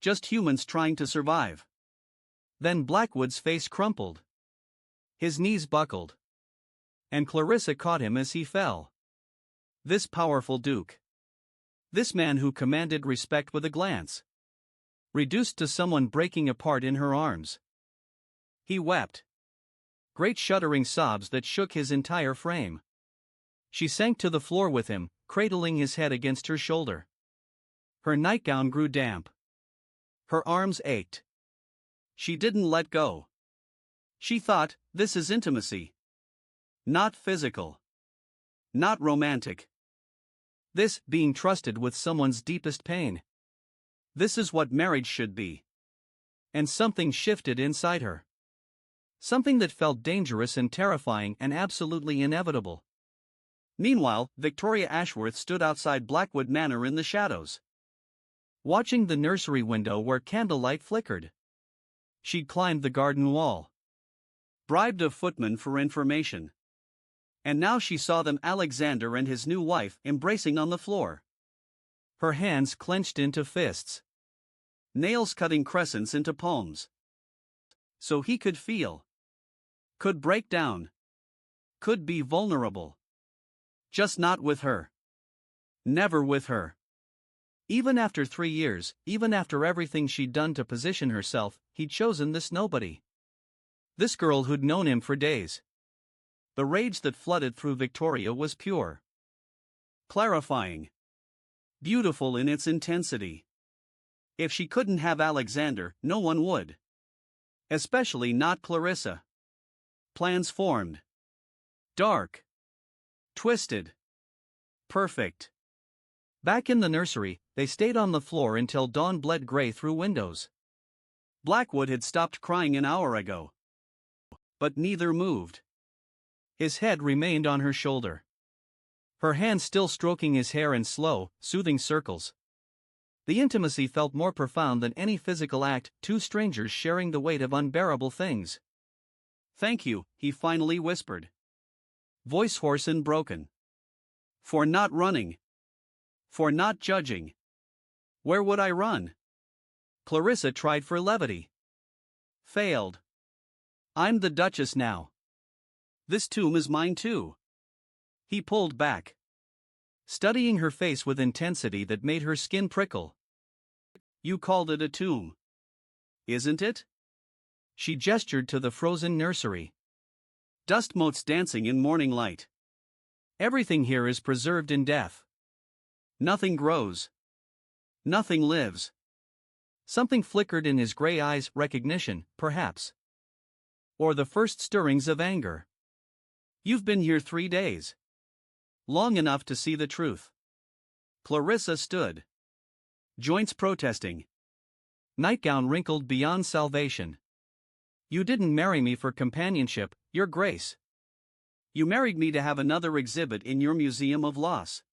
Just humans trying to survive. Then Blackwood's face crumpled. His knees buckled. And Clarissa caught him as he fell. This powerful duke. This man who commanded respect with a glance. Reduced to someone breaking apart in her arms. He wept. Great shuddering sobs that shook his entire frame. She sank to the floor with him, cradling his head against her shoulder. Her nightgown grew damp. Her arms ached. She didn't let go. She thought, this is intimacy. Not physical. Not romantic. This, being trusted with someone's deepest pain. This is what marriage should be. And something shifted inside her. Something that felt dangerous and terrifying and absolutely inevitable. Meanwhile, Victoria Ashworth stood outside Blackwood Manor in the shadows. Watching the nursery window where candlelight flickered. She'd climbed the garden wall. Bribed a footman for information. And now she saw them, Alexander and his new wife, embracing on the floor. Her hands clenched into fists. Nails cutting crescents into palms. So he could feel. Could break down. Could be vulnerable. Just not with her. Never with her. Even after 3 years, even after everything she'd done to position herself, he'd chosen this nobody. This girl who'd known him for days. The rage that flooded through Victoria was pure. Clarifying. Beautiful in its intensity. If she couldn't have Alexander, no one would. Especially not Clarissa. Plans formed. Dark. Twisted. Perfect. Back in the nursery, they stayed on the floor until dawn bled gray through windows. Blackwood had stopped crying an hour ago. But neither moved. His head remained on her shoulder. Her hand still stroking his hair in slow, soothing circles. The intimacy felt more profound than any physical act, two strangers sharing the weight of unbearable things. "Thank you," he finally whispered. Voice hoarse and broken. "For not running. For not judging." "Where would I run?" Clarissa tried for levity. Failed. "I'm the Duchess now. This tomb is mine too." He pulled back, studying her face with intensity that made her skin prickle. "You called it a tomb. Isn't it?" She gestured to the frozen nursery. "Dust motes dancing in morning light. Everything here is preserved in death. Nothing grows. Nothing lives." Something flickered in his gray eyes, recognition, perhaps. Or the first stirrings of anger. "You've been here 3 days. Long enough to see the truth." Clarissa stood, joints protesting, nightgown wrinkled beyond salvation. "You didn't marry me for companionship, Your Grace. You married me to have another exhibit in your museum of loss."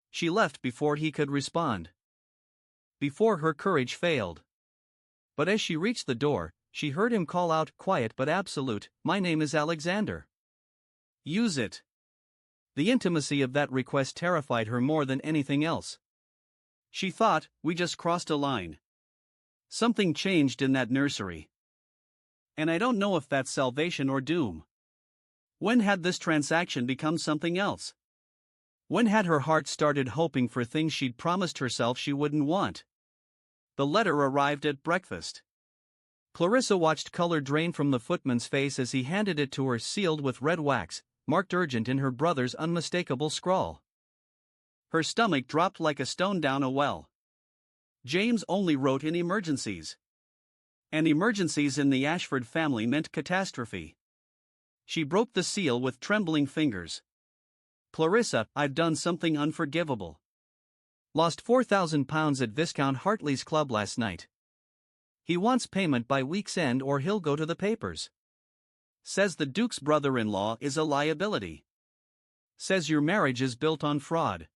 She left before he could respond, before her courage failed. But as she reached the door, she heard him call out, quiet but absolute, "My name is Alexander." Use it. The intimacy of that request terrified her more than anything else. She thought, we just crossed a line. Something changed in that nursery. And I don't know if that's salvation or doom. When had this transaction become something else? When had her heart started hoping for things she'd promised herself she wouldn't want? The letter arrived at breakfast. Clarissa watched color drain from the footman's face as he handed it to her, sealed with red wax, marked urgent in her brother's unmistakable scrawl. Her stomach dropped like a stone down a well. James only wrote in emergencies. And emergencies in the Ashford family meant catastrophe. She broke the seal with trembling fingers. "Clarissa, I've done something unforgivable. Lost £4,000 at Viscount Hartley's club last night. He wants payment by week's end or he'll go to the papers. Says the Duke's brother-in-law is a liability. Says your marriage is built on fraud.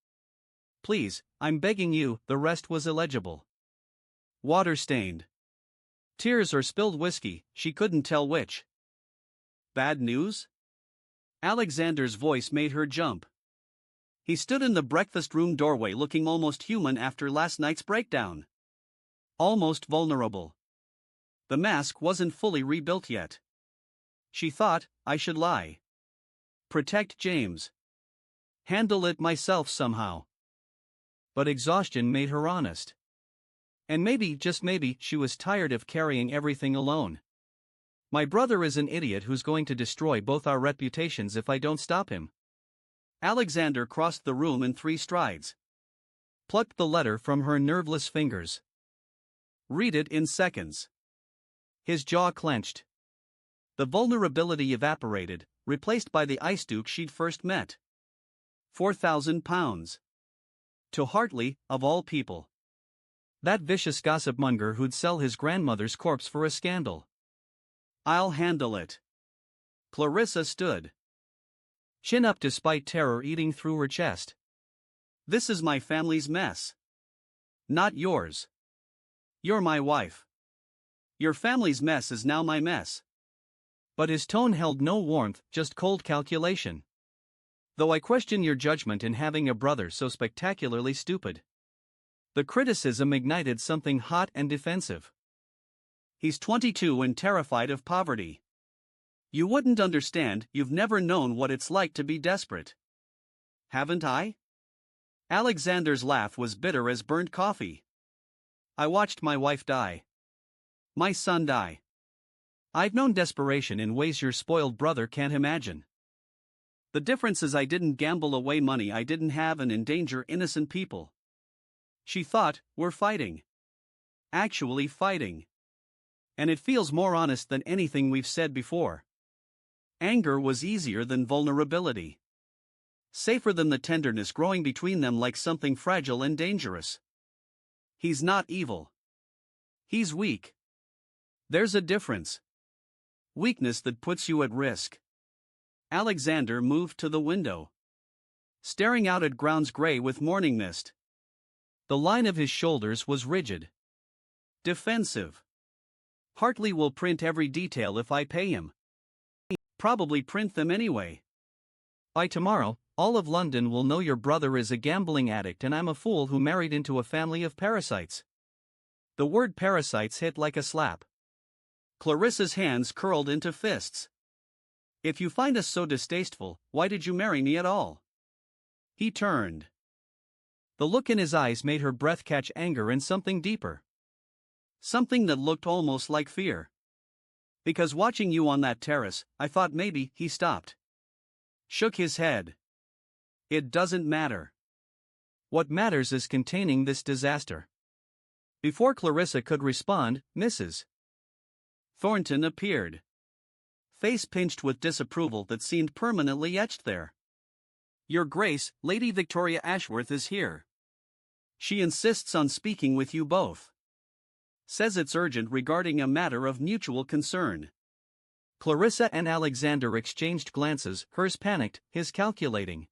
Please, I'm begging you." The rest was illegible. Water-stained. Tears or spilled whiskey, she couldn't tell which. Bad news? Alexander's voice made her jump. He stood in the breakfast room doorway looking almost human after last night's breakdown. Almost vulnerable. The mask wasn't fully rebuilt yet. She thought, I should lie. Protect James. Handle it myself somehow. But exhaustion made her honest. And maybe, just maybe, she was tired of carrying everything alone. "My brother is an idiot who's going to destroy both our reputations if I don't stop him." Alexander crossed the room in 3 strides. Plucked the letter from her nerveless fingers. Read it in seconds. His jaw clenched. The vulnerability evaporated, replaced by the ice Duke she'd first met. £4,000. To Hartley, of all people. That vicious gossipmonger who'd sell his grandmother's corpse for a scandal. "I'll handle it." Clarissa stood, chin up despite terror eating through her chest. "This is my family's mess. Not yours. You're my wife. Your family's mess is now my mess." But his tone held no warmth, just cold calculation. "Though I question your judgment in having a brother so spectacularly stupid." The criticism ignited something hot and defensive. "He's 22 and terrified of poverty. You wouldn't understand, you've never known what it's like to be desperate." "Haven't I?" Alexander's laugh was bitter as burnt coffee. "I watched my wife die. My son die. I've known desperation in ways your spoiled brother can't imagine. The difference is I didn't gamble away money I didn't have and endanger innocent people." She thought, we're fighting. Actually fighting. And it feels more honest than anything we've said before. Anger was easier than vulnerability. Safer than the tenderness growing between them like something fragile and dangerous. He's not evil. He's weak. There's a difference. Weakness that puts you at risk. Alexander moved to the window, staring out at grounds gray with morning mist. The line of his shoulders was rigid. Defensive. Hartley will print every detail if I pay him. Probably print them anyway. By tomorrow, all of London will know your brother is a gambling addict and I'm a fool who married into a family of parasites. The word parasites hit like a slap. Clarissa's hands curled into fists. If you find us so distasteful, why did you marry me at all? He turned. The look in his eyes made her breath catch anger and something deeper. Something that looked almost like fear. Because watching you on that terrace, I thought maybe. He stopped. Shook his head. It doesn't matter. What matters is containing this disaster. Before Clarissa could respond, Mrs. Thornton appeared. Face pinched with disapproval that seemed permanently etched there. Your Grace, Lady Victoria Ashworth is here. She insists on speaking with you both. Says it's urgent regarding a matter of mutual concern. Clarissa and Alexander exchanged glances, hers panicked, his calculating.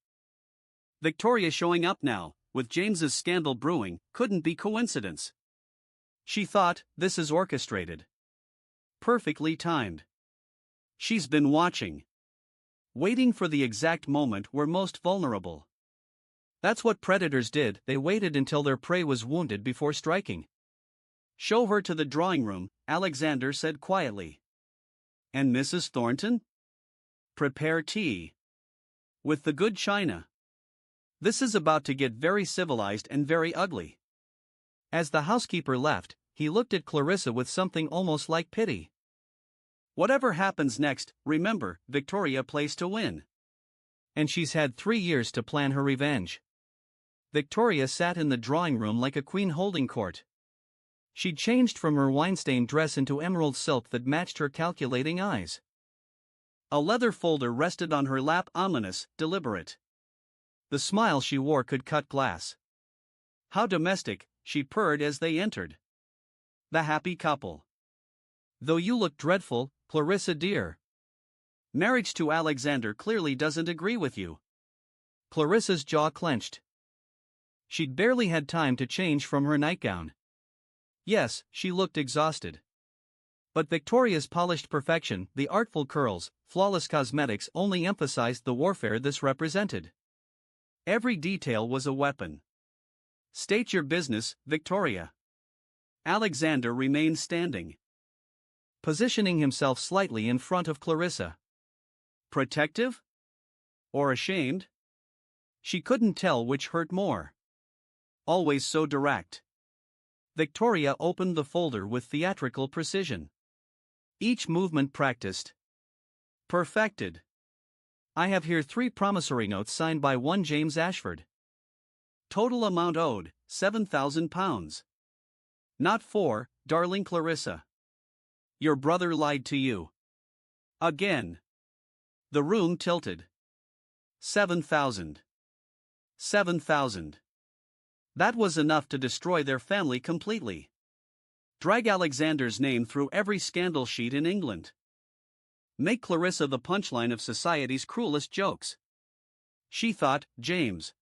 Victoria showing up now, with James's scandal brewing, couldn't be coincidence. She thought, this is orchestrated. Perfectly timed. She's been watching. Waiting for the exact moment we're most vulnerable. That's what predators did, they waited until their prey was wounded before striking. Show her to the drawing room, Alexander said quietly. And Mrs. Thornton? Prepare tea. With the good china. This is about to get very civilized and very ugly. As the housekeeper left, he looked at Clarissa with something almost like pity. Whatever happens next, remember, Victoria plays to win. And she's had 3 years to plan her revenge. Victoria sat in the drawing room like a queen holding court. She'd changed from her wine-stained dress into emerald silk that matched her calculating eyes. A leather folder rested on her lap, ominous, deliberate. The smile she wore could cut glass. How domestic, she purred as they entered. The happy couple. Though you look dreadful, Clarissa dear. Marriage to Alexander clearly doesn't agree with you. Clarissa's jaw clenched. She'd barely had time to change from her nightgown. Yes, she looked exhausted. But Victoria's polished perfection, the artful curls, flawless cosmetics only emphasized the warfare this represented. Every detail was a weapon. State your business, Victoria. Alexander remained standing, positioning himself slightly in front of Clarissa. Protective? Or ashamed? She couldn't tell which hurt more. Always so direct. Victoria opened the folder with theatrical precision. Each movement practiced. Perfected. I have here 3 promissory notes signed by one James Ashford. Total amount owed, £7,000. Not 4, darling Clarissa. Your brother lied to you. Again. The room tilted. 7,000. 7,000. That was enough to destroy their family completely. Drag Alexander's name through every scandal sheet in England. Make Clarissa the punchline of society's cruelest jokes. She thought, James.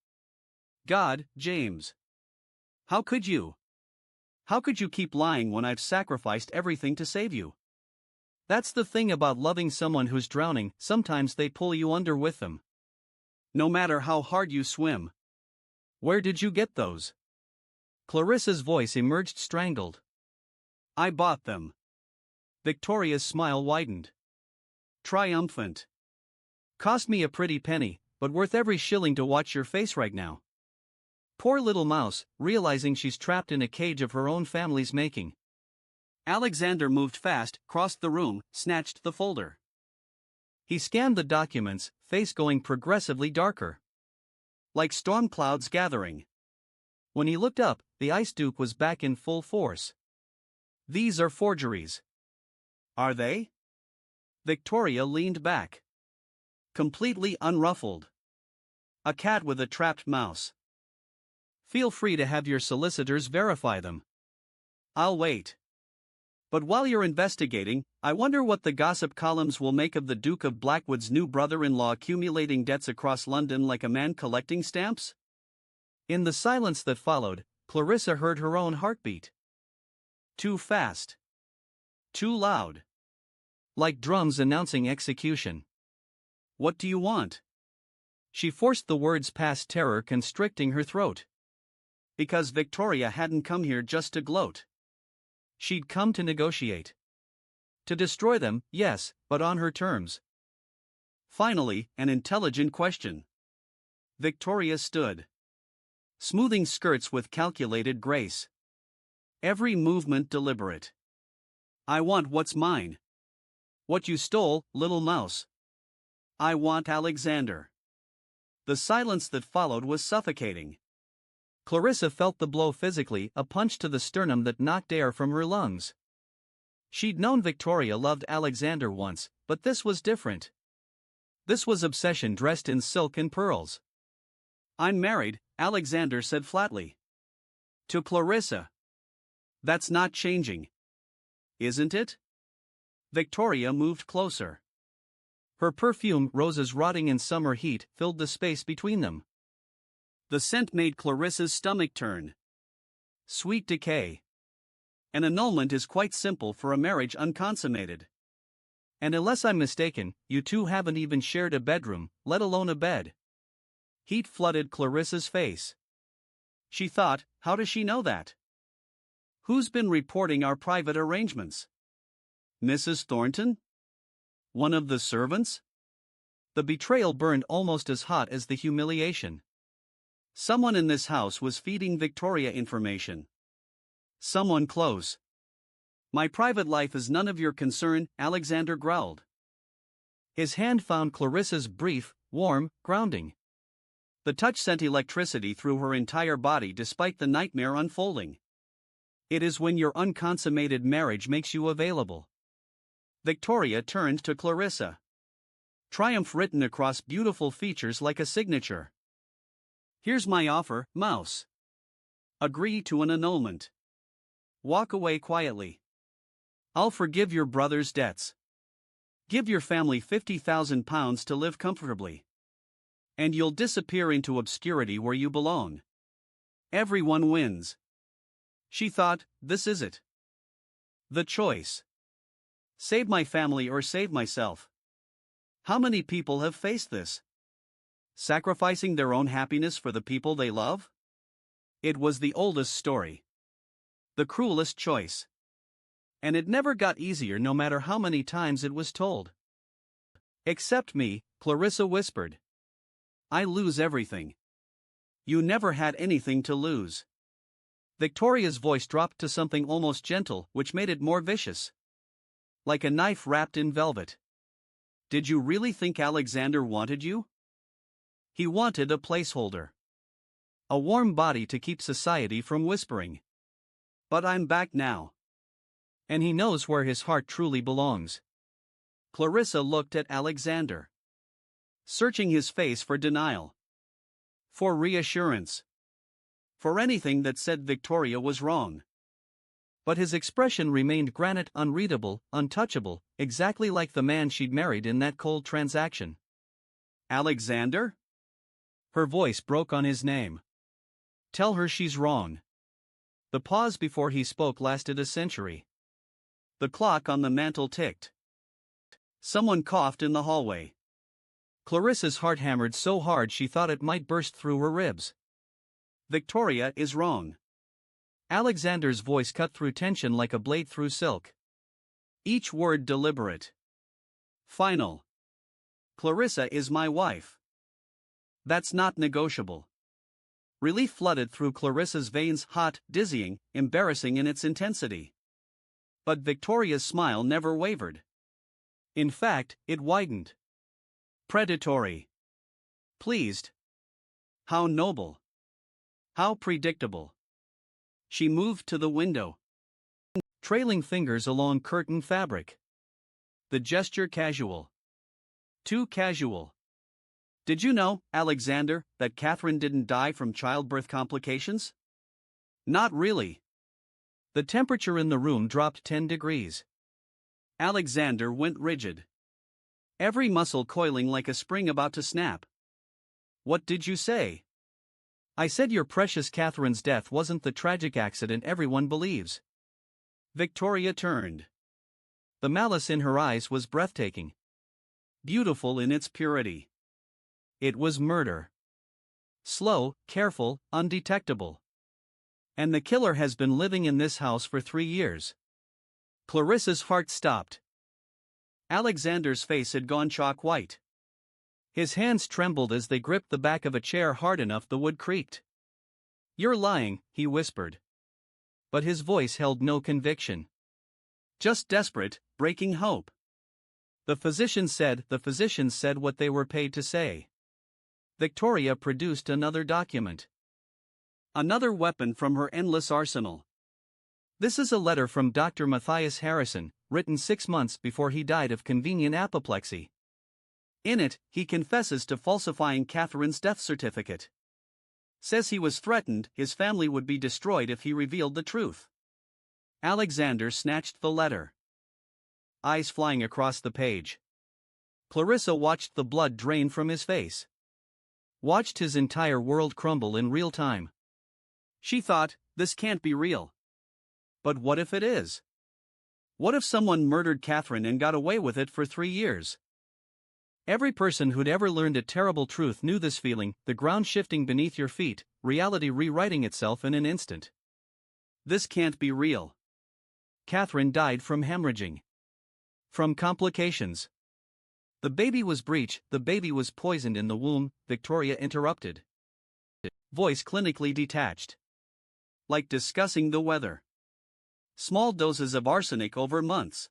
God, James. How could you? How could you keep lying when I've sacrificed everything to save you? That's the thing about loving someone who's drowning, sometimes they pull you under with them. No matter how hard you swim. Where did you get those? Clarissa's voice emerged strangled. I bought them. Victoria's smile widened. Triumphant. Cost me a pretty penny, but worth every shilling to watch your face right now. Poor little mouse, realizing she's trapped in a cage of her own family's making. Alexander moved fast, crossed the room, snatched the folder. He scanned the documents, face going progressively darker. Like storm clouds gathering. When he looked up, the Ice Duke was back in full force. These are forgeries. Are they? Victoria leaned back. Completely unruffled. A cat with a trapped mouse. Feel free to have your solicitors verify them. I'll wait. But while you're investigating, I wonder what the gossip columns will make of the Duke of Blackwood's new brother-in-law accumulating debts across London like a man collecting stamps? In the silence that followed, Clarissa heard her own heartbeat. Too fast. Too loud. Like drums announcing execution. What do you want? She forced the words past terror constricting her throat. Because Victoria hadn't come here just to gloat. She'd come to negotiate. To destroy them, yes, but on her terms. Finally, an intelligent question. Victoria stood. Smoothing skirts with calculated grace. Every movement deliberate. I want what's mine. What you stole, little mouse. I want Alexander. The silence that followed was suffocating. Clarissa felt the blow physically, a punch to the sternum that knocked air from her lungs. She'd known Victoria loved Alexander once, but this was different. This was obsession dressed in silk and pearls. I'm married, Alexander said flatly. To Clarissa. That's not changing. Isn't it? Victoria moved closer. Her perfume, roses rotting in summer heat, filled the space between them. The scent made Clarissa's stomach turn. Sweet decay. An annulment is quite simple for a marriage unconsummated. And unless I'm mistaken, you two haven't even shared a bedroom, let alone a bed. Heat flooded Clarissa's face. She thought, how does she know that? Who's been reporting our private arrangements? Mrs. Thornton? One of the servants? The betrayal burned almost as hot as the humiliation. Someone in this house was feeding Victoria information. Someone close. My private life is none of your concern, Alexander growled. His hand found Clarissa's brief, warm, grounding. The touch sent electricity through her entire body despite the nightmare unfolding. It is when your unconsummated marriage makes you available. Victoria turned to Clarissa. Triumph written across beautiful features like a signature. Here's my offer, mouse. Agree to an annulment. Walk away quietly. I'll forgive your brother's debts. Give your family £50,000 to live comfortably. And you'll disappear into obscurity where you belong. Everyone wins. She thought, this is it. The choice. Save my family or save myself. How many people have faced this? Sacrificing their own happiness for the people they love? It was the oldest story. The cruelest choice. And it never got easier no matter how many times it was told. Except me, Clarissa whispered. I lose everything. You never had anything to lose. Victoria's voice dropped to something almost gentle, which made it more vicious. Like a knife wrapped in velvet. Did you really think Alexander wanted you? He wanted a placeholder. A warm body to keep society from whispering. But I'm back now. And he knows where his heart truly belongs. Clarissa looked at Alexander. Searching his face for denial. For reassurance. For anything that said Victoria was wrong. But his expression remained granite, unreadable, untouchable, exactly like the man she'd married in that cold transaction. Alexander? Her voice broke on his name. Tell her she's wrong. The pause before he spoke lasted a century. The clock on the mantel ticked. Someone coughed in the hallway. Clarissa's heart hammered so hard she thought it might burst through her ribs. Victoria is wrong. Alexander's voice cut through tension like a blade through silk. Each word deliberate. Final. Clarissa is my wife. That's not negotiable. Relief flooded through Clarissa's veins, hot, dizzying, embarrassing in its intensity. But Victoria's smile never wavered. In fact, it widened. Predatory. Pleased. How noble. How predictable. She moved to the window. Trailing fingers along curtain fabric. The gesture casual. Too casual. Did you know, Alexander, that Catherine didn't die from childbirth complications? Not really. The temperature in the room dropped 10 degrees. Alexander went rigid. Every muscle coiling like a spring about to snap. What did you say? I said your precious Catherine's death wasn't the tragic accident everyone believes. Victoria turned. The malice in her eyes was breathtaking. Beautiful in its purity. It was murder. Slow, careful, undetectable. And the killer has been living in this house for 3 years. Clarissa's heart stopped. Alexander's face had gone chalk white. His hands trembled as they gripped the back of a chair hard enough the wood creaked. You're lying, he whispered. But his voice held no conviction. Just desperate, breaking hope. The physicians said what they were paid to say. Victoria produced another document. Another weapon from her endless arsenal. This is a letter from Dr. Matthias Harrison, written 6 months before he died of convenient apoplexy. In it, he confesses to falsifying Catherine's death certificate. Says he was threatened his family would be destroyed if he revealed the truth. Alexander snatched the letter. Eyes flying across the page. Clarissa watched the blood drain from his face. Watched his entire world crumble in real time. She thought, this can't be real. But what if it is? What if someone murdered Catherine and got away with it for 3 years? Every person who'd ever learned a terrible truth knew this feeling, the ground shifting beneath your feet, reality rewriting itself in an instant. This can't be real. Catherine died from hemorrhaging. From complications. The baby was breech, the baby was poisoned in the womb, Victoria interrupted. Voice clinically detached. Like discussing the weather. Small doses of arsenic over months.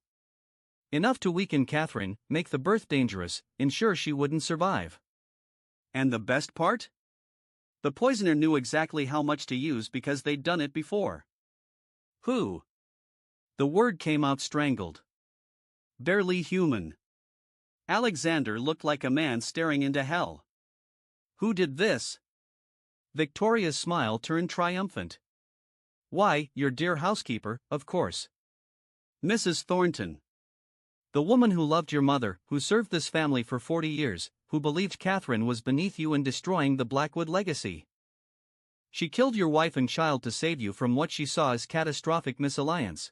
Enough to weaken Catherine, make the birth dangerous, ensure she wouldn't survive. And the best part? The poisoner knew exactly how much to use because they'd done it before. Who? The word came out strangled. Barely human. Alexander looked like a man staring into hell. Who did this? Victoria's smile turned triumphant. Why, your dear housekeeper, of course. Mrs. Thornton. The woman who loved your mother, who served this family for 40 years, who believed Catherine was beneath you in destroying the Blackwood legacy. She killed your wife and child to save you from what she saw as catastrophic misalliance.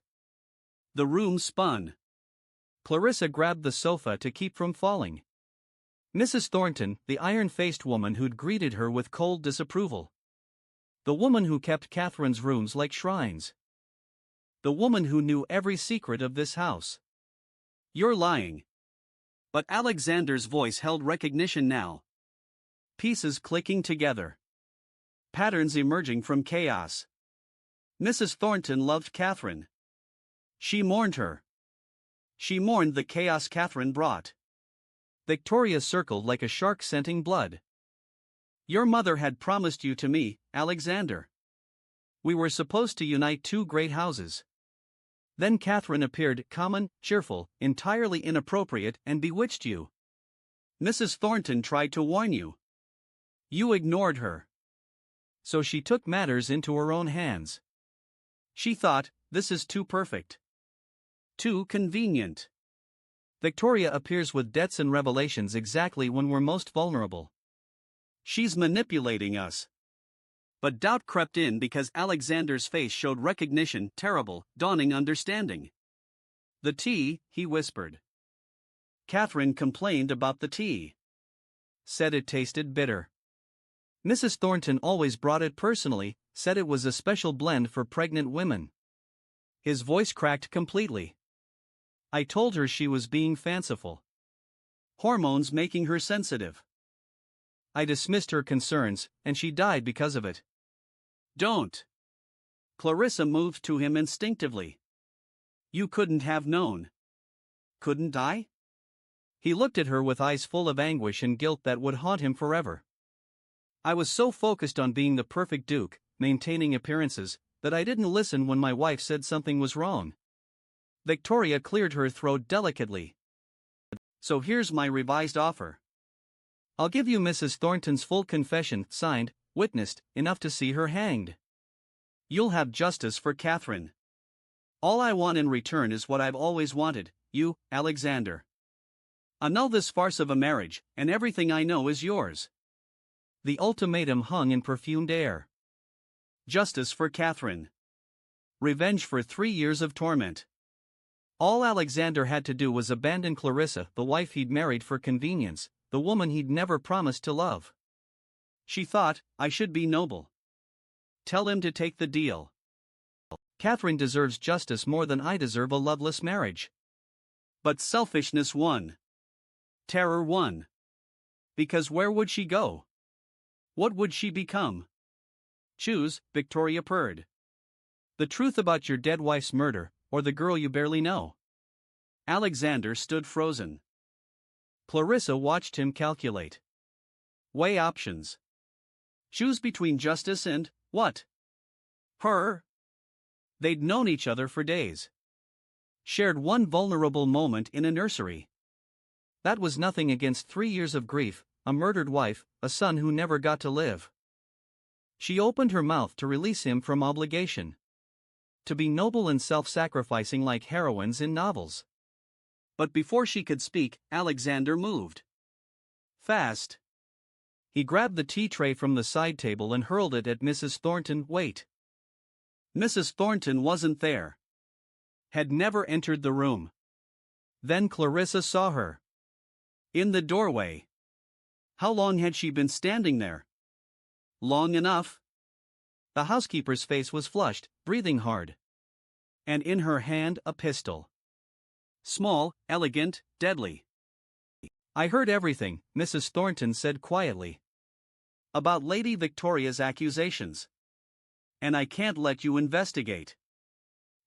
The room spun. Clarissa grabbed the sofa to keep from falling. Mrs. Thornton, the iron-faced woman who'd greeted her with cold disapproval. The woman who kept Catherine's rooms like shrines. The woman who knew every secret of this house. You're lying. But Alexander's voice held recognition now. Pieces clicking together. Patterns emerging from chaos. Mrs. Thornton loved Catherine. She mourned her. She mourned the chaos Catherine brought. Victoria circled like a shark scenting blood. Your mother had promised you to me, Alexander. We were supposed to unite 2 great houses. Then Catherine appeared, common, cheerful, entirely inappropriate, and bewitched you. Mrs. Thornton tried to warn you. You ignored her. So she took matters into her own hands. She thought, this is too perfect. Too convenient. Victoria appears with debts and revelations exactly when we're most vulnerable. She's manipulating us. But doubt crept in because Alexander's face showed recognition, terrible, dawning understanding. The tea, he whispered. Catherine complained about the tea. Said it tasted bitter. Mrs. Thornton always brought it personally, said it was a special blend for pregnant women. His voice cracked completely. I told her she was being fanciful. Hormones making her sensitive. I dismissed her concerns, and she died because of it. Don't. Clarissa moved to him instinctively. You couldn't have known. Couldn't I? He looked at her with eyes full of anguish and guilt that would haunt him forever. I was so focused on being the perfect Duke, maintaining appearances, that I didn't listen when my wife said something was wrong. Victoria cleared her throat delicately. So here's my revised offer. I'll give you Mrs. Thornton's full confession, signed, witnessed, enough to see her hanged. You'll have justice for Catherine. All I want in return is what I've always wanted, you, Alexander. Annul this farce of a marriage, and everything I know is yours. The ultimatum hung in perfumed air. Justice for Catherine. Revenge for 3 years of torment. All Alexander had to do was abandon Clarissa, the wife he'd married for convenience, the woman he'd never promised to love. She thought, I should be noble. Tell him to take the deal. Catherine deserves justice more than I deserve a loveless marriage. But selfishness won. Terror won. Because where would she go? What would she become? Choose, Victoria purred. The truth about your dead wife's murder, or the girl you barely know. Alexander stood frozen. Clarissa watched him calculate. Weigh options. Choose between justice and, what? Her. They'd known each other for days. Shared one vulnerable moment in a nursery. That was nothing against 3 years of grief, a murdered wife, a son who never got to live. She opened her mouth to release him from obligation. To be noble and self-sacrificing like heroines in novels. But before she could speak, Alexander moved. Fast. He grabbed the tea tray from the side table and hurled it at Mrs. Thornton. Wait. Mrs. Thornton wasn't there. Had never entered the room. Then Clarissa saw her. In the doorway. How long had she been standing there? Long enough. The housekeeper's face was flushed, breathing hard. And in her hand a pistol. Small, elegant, deadly. I heard everything, Mrs. Thornton said quietly. About Lady Victoria's accusations. And I can't let you investigate.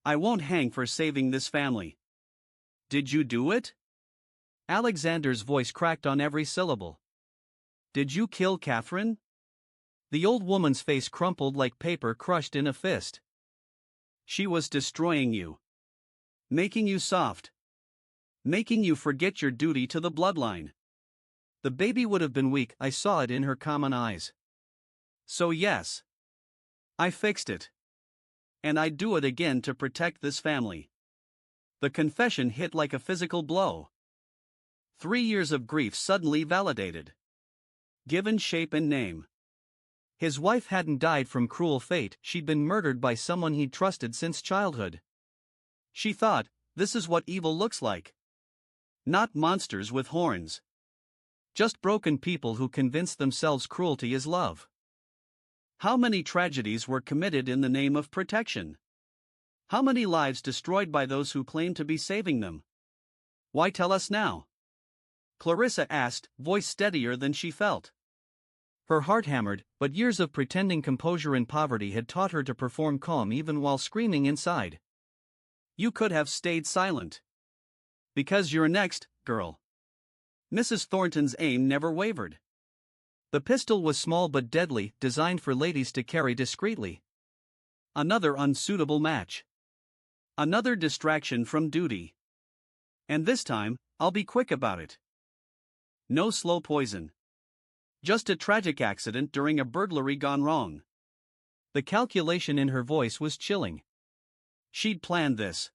I won't hang for saving this family. Did you do it? Alexander's voice cracked on every syllable. Did you kill Catherine? The old woman's face crumpled like paper crushed in a fist. She was destroying you. Making you soft. Making you forget your duty to the bloodline. The baby would have been weak, I saw it in her common eyes. So yes. I fixed it. And I'd do it again to protect this family. The confession hit like a physical blow. 3 years of grief suddenly validated. Given shape and name. His wife hadn't died from cruel fate, she'd been murdered by someone he'd trusted since childhood. She thought, this is what evil looks like. Not monsters with horns. Just broken people who convince themselves cruelty is love. How many tragedies were committed in the name of protection? How many lives destroyed by those who claim to be saving them? Why tell us now? Clarissa asked, voice steadier than she felt. Her heart hammered, but years of pretending composure in poverty had taught her to perform calm even while screaming inside. You could have stayed silent. Because you're next, girl. Mrs. Thornton's aim never wavered. The pistol was small but deadly, designed for ladies to carry discreetly. Another unsuitable match. Another distraction from duty. And this time, I'll be quick about it. No slow poison. Just a tragic accident during a burglary gone wrong. The calculation in her voice was chilling. She'd planned this.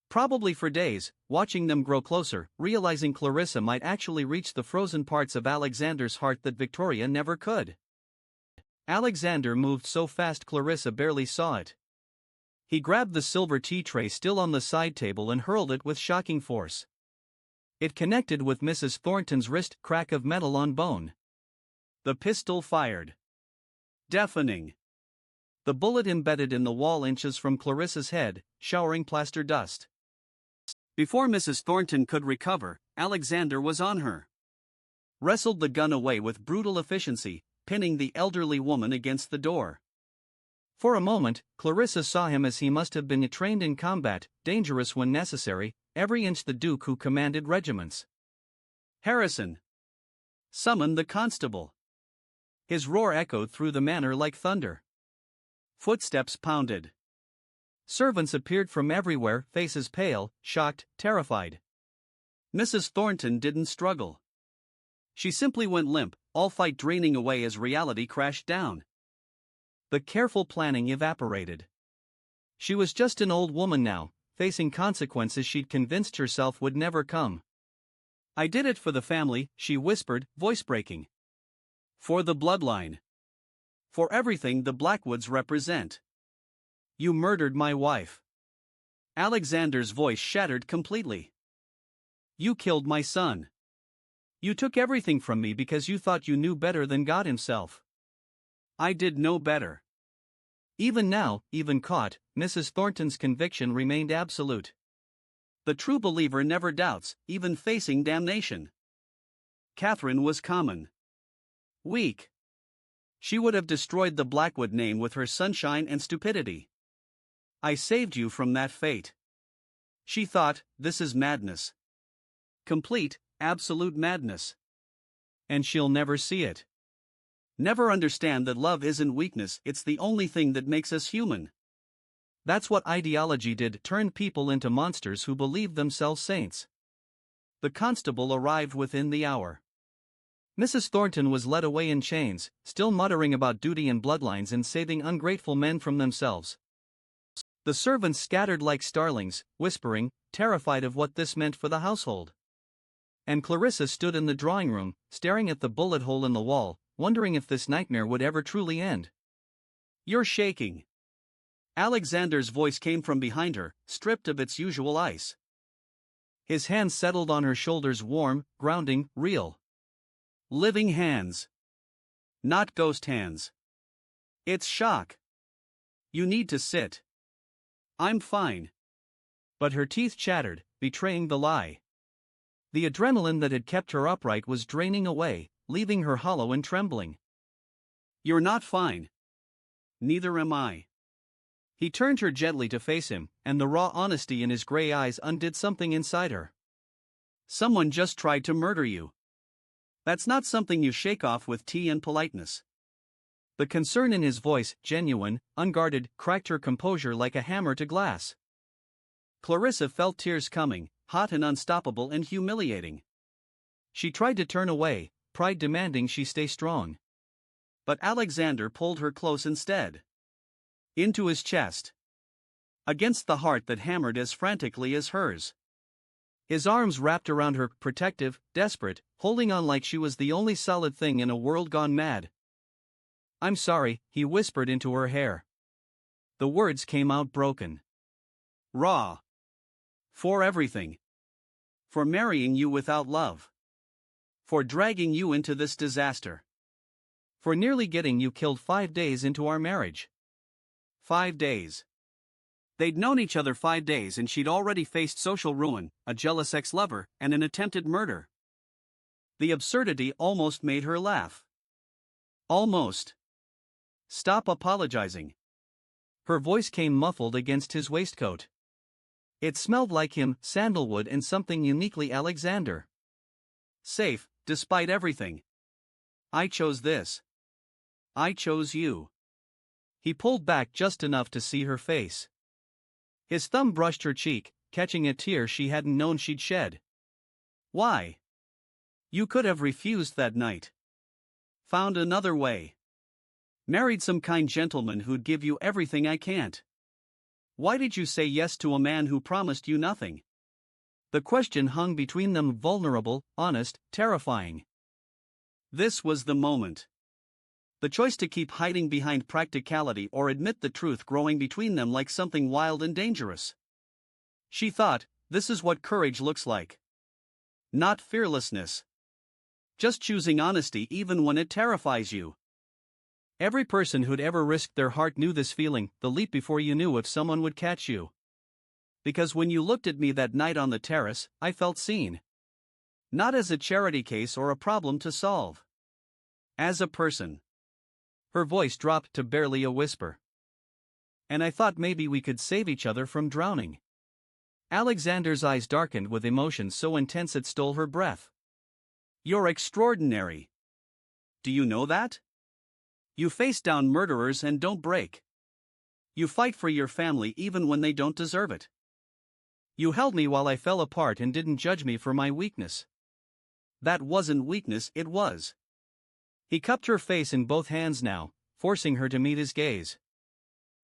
Probably for days, watching them grow closer, realizing Clarissa might actually reach the frozen parts of Alexander's heart that Victoria never could. Alexander moved so fast Clarissa barely saw it. He grabbed the silver tea tray still on the side table and hurled it with shocking force. It connected with Mrs. Thornton's wrist, crack of metal on bone. The pistol fired. Deafening. The bullet embedded in the wall inches from Clarissa's head, showering plaster dust. Before Mrs. Thornton could recover, Alexander was on her. Wrestled the gun away with brutal efficiency, pinning the elderly woman against the door. For a moment, Clarissa saw him as he must have been trained in combat, dangerous when necessary, every inch the Duke who commanded regiments. Harrison! Summon the constable! His roar echoed through the manor like thunder. Footsteps pounded. Servants appeared from everywhere, faces pale, shocked, terrified. Mrs. Thornton didn't struggle. She simply went limp, all fight draining away as reality crashed down. The careful planning evaporated. She was just an old woman now, facing consequences she'd convinced herself would never come. I did it for the family, she whispered, voice breaking. For the bloodline. For everything the Blackwoods represent. You murdered my wife. Alexander's voice shattered completely. You killed my son. You took everything from me because you thought you knew better than God himself. I did no better. Even now, even caught, Mrs. Thornton's conviction remained absolute. The true believer never doubts, even facing damnation. Catherine was common. Weak. She would have destroyed the Blackwood name with her sunshine and stupidity. I saved you from that fate. She thought, this is madness. Complete, absolute madness. And she'll never see it. Never understand that love isn't weakness, it's the only thing that makes us human. That's what ideology did, turn people into monsters who believed themselves saints. The constable arrived within the hour. Mrs. Thornton was led away in chains, still muttering about duty and bloodlines and saving ungrateful men from themselves. The servants scattered like starlings, whispering, terrified of what this meant for the household. And Clarissa stood in the drawing room, staring at the bullet hole in the wall, wondering if this nightmare would ever truly end. You're shaking. Alexander's voice came from behind her, stripped of its usual ice. His hands settled on her shoulders, warm, grounding, real. Living hands. Not ghost hands. It's shock. You need to sit. I'm fine. But her teeth chattered, betraying the lie. The adrenaline that had kept her upright was draining away, leaving her hollow and trembling. You're not fine. Neither am I. He turned her gently to face him, and the raw honesty in his gray eyes undid something inside her. Someone just tried to murder you. That's not something you shake off with tea and politeness. The concern in his voice, genuine, unguarded, cracked her composure like a hammer to glass. Clarissa felt tears coming, hot and unstoppable and humiliating. She tried to turn away, pride demanding she stay strong. But Alexander pulled her close instead. Into his chest. Against the heart that hammered as frantically as hers. His arms wrapped around her, protective, desperate, holding on like she was the only solid thing in a world gone mad. I'm sorry, he whispered into her hair. The words came out broken. Raw. For everything. For marrying you without love. For dragging you into this disaster. For nearly getting you killed 5 days into our marriage. 5 days. They'd known each other 5 days and she'd already faced social ruin, a jealous ex-lover, and an attempted murder. The absurdity almost made her laugh. Almost. Stop apologizing. Her voice came muffled against his waistcoat. It smelled like him, sandalwood and something uniquely Alexander. Safe, despite everything. I chose this. I chose you. He pulled back just enough to see her face. His thumb brushed her cheek, catching a tear she hadn't known she'd shed. Why? You could have refused that night. Found another way. Married some kind gentleman who'd give you everything I can't. Why did you say yes to a man who promised you nothing? The question hung between them, vulnerable, honest, terrifying. This was the moment. The choice to keep hiding behind practicality or admit the truth growing between them like something wild and dangerous. She thought, this is what courage looks like. Not fearlessness. Just choosing honesty even when it terrifies you. Every person who'd ever risked their heart knew this feeling, the leap before you knew if someone would catch you. Because when you looked at me that night on the terrace, I felt seen. Not as a charity case or a problem to solve. As a person. Her voice dropped to barely a whisper. And I thought maybe we could save each other from drowning. Alexander's eyes darkened with emotion so intense it stole her breath. You're extraordinary. Do you know that? You face down murderers and don't break. You fight for your family even when they don't deserve it. You held me while I fell apart and didn't judge me for my weakness. That wasn't weakness, it was. He cupped her face in both hands now, forcing her to meet his gaze.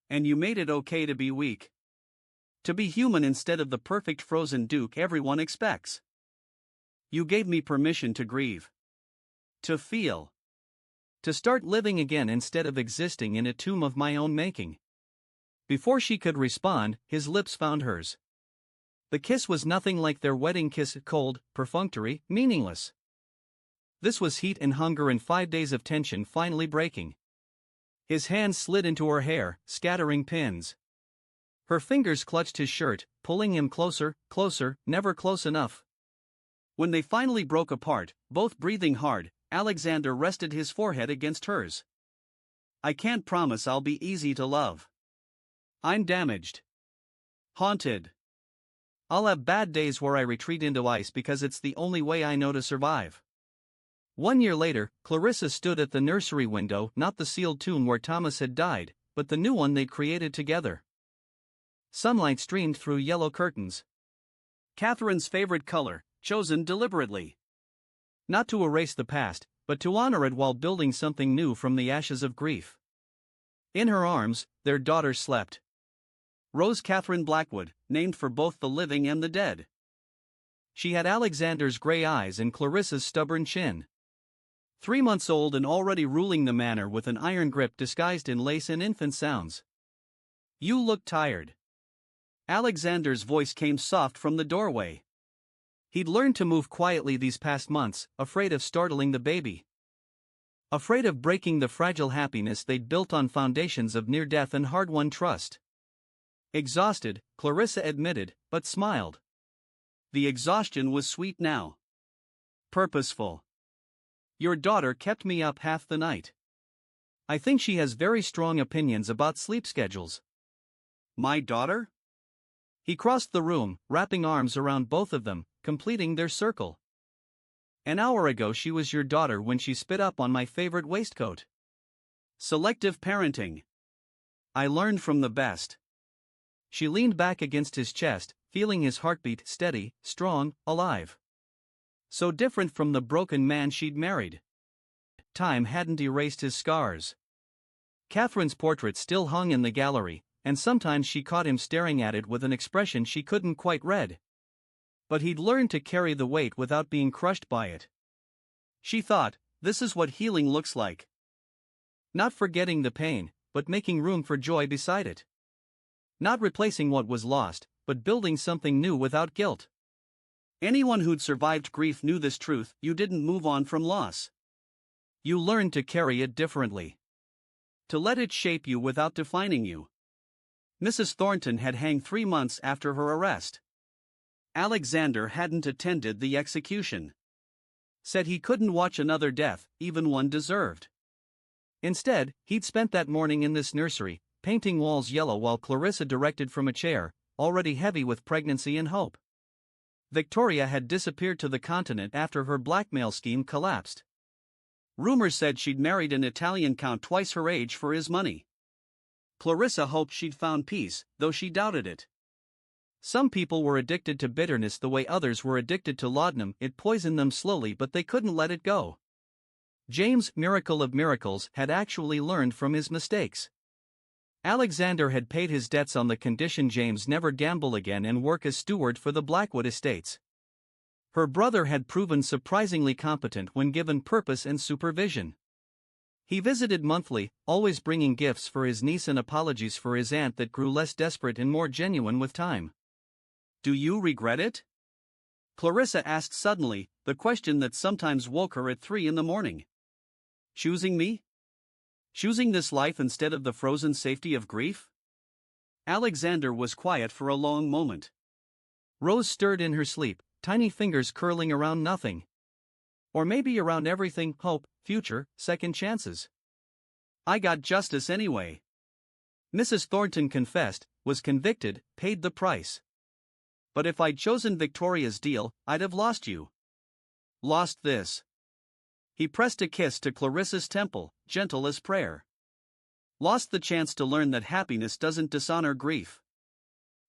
And you made it okay to be weak. To be human instead of the perfect frozen Duke everyone expects. You gave me permission to grieve. To feel. To start living again instead of existing in a tomb of my own making. Before she could respond, his lips found hers. The kiss was nothing like their wedding kiss, cold, perfunctory, meaningless. This was heat and hunger and 5 days of tension finally breaking. His hands slid into her hair, scattering pins. Her fingers clutched his shirt, pulling him closer, closer, never close enough. When they finally broke apart, both breathing hard, Alexander rested his forehead against hers. I can't promise I'll be easy to love. I'm damaged. Haunted. I'll have bad days where I retreat into ice because it's the only way I know to survive. 1 year later, Clarissa stood at the nursery window, not the sealed tomb where Thomas had died, but the new one they'd created together. Sunlight streamed through yellow curtains. Catherine's favorite color, chosen deliberately. Not to erase the past, but to honor it while building something new from the ashes of grief. In her arms, their daughter slept. Rose Catherine Blackwood, named for both the living and the dead. She had Alexander's gray eyes and Clarissa's stubborn chin. 3 months old and already ruling the manor with an iron grip disguised in lace and infant sounds. You look tired. Alexander's voice came soft from the doorway. He'd learned to move quietly these past months, afraid of startling the baby. Afraid of breaking the fragile happiness they'd built on foundations of near death and hard-won trust. Exhausted, Clarissa admitted, but smiled. The exhaustion was sweet now. Purposeful. Your daughter kept me up half the night. I think she has very strong opinions about sleep schedules. My daughter? He crossed the room, wrapping arms around both of them, completing their circle. An hour ago she was your daughter when she spit up on my favorite waistcoat. Selective parenting. I learned from the best. She leaned back against his chest, feeling his heartbeat steady, strong, alive. So different from the broken man she'd married. Time hadn't erased his scars. Catherine's portrait still hung in the gallery, and sometimes she caught him staring at it with an expression she couldn't quite read. But he'd learned to carry the weight without being crushed by it. She thought, this is what healing looks like. Not forgetting the pain, but making room for joy beside it. Not replacing what was lost, but building something new without guilt. Anyone who'd survived grief knew this truth: you didn't move on from loss. You learned to carry it differently. To let it shape you without defining you. Mrs. Thornton had hanged 3 months after her arrest. Alexander hadn't attended the execution. Said he couldn't watch another death, even one deserved. Instead, he'd spent that morning in this nursery, painting walls yellow while Clarissa directed from a chair, already heavy with pregnancy and hope. Victoria had disappeared to the continent after her blackmail scheme collapsed. Rumors said she'd married an Italian count twice her age for his money. Clarissa hoped she'd found peace, though she doubted it. Some people were addicted to bitterness the way others were addicted to laudanum. It poisoned them slowly, but they couldn't let it go. James, miracle of miracles, had actually learned from his mistakes. Alexander had paid his debts on the condition James never gamble again and work as steward for the Blackwood estates. Her brother had proven surprisingly competent when given purpose and supervision. He visited monthly, always bringing gifts for his niece and apologies for his aunt that grew less desperate and more genuine with time. Do you regret it? Clarissa asked suddenly, the question that sometimes woke her at 3 a.m. Choosing me? Choosing this life instead of the frozen safety of grief? Alexander was quiet for a long moment. Rose stirred in her sleep, tiny fingers curling around nothing. Or maybe around everything: hope, future, second chances. I got justice anyway. Mrs. Thornton confessed, was convicted, paid the price. But if I'd chosen Victoria's deal, I'd have lost you. Lost this. He pressed a kiss to Clarissa's temple, gentle as prayer. Lost the chance to learn that happiness doesn't dishonor grief.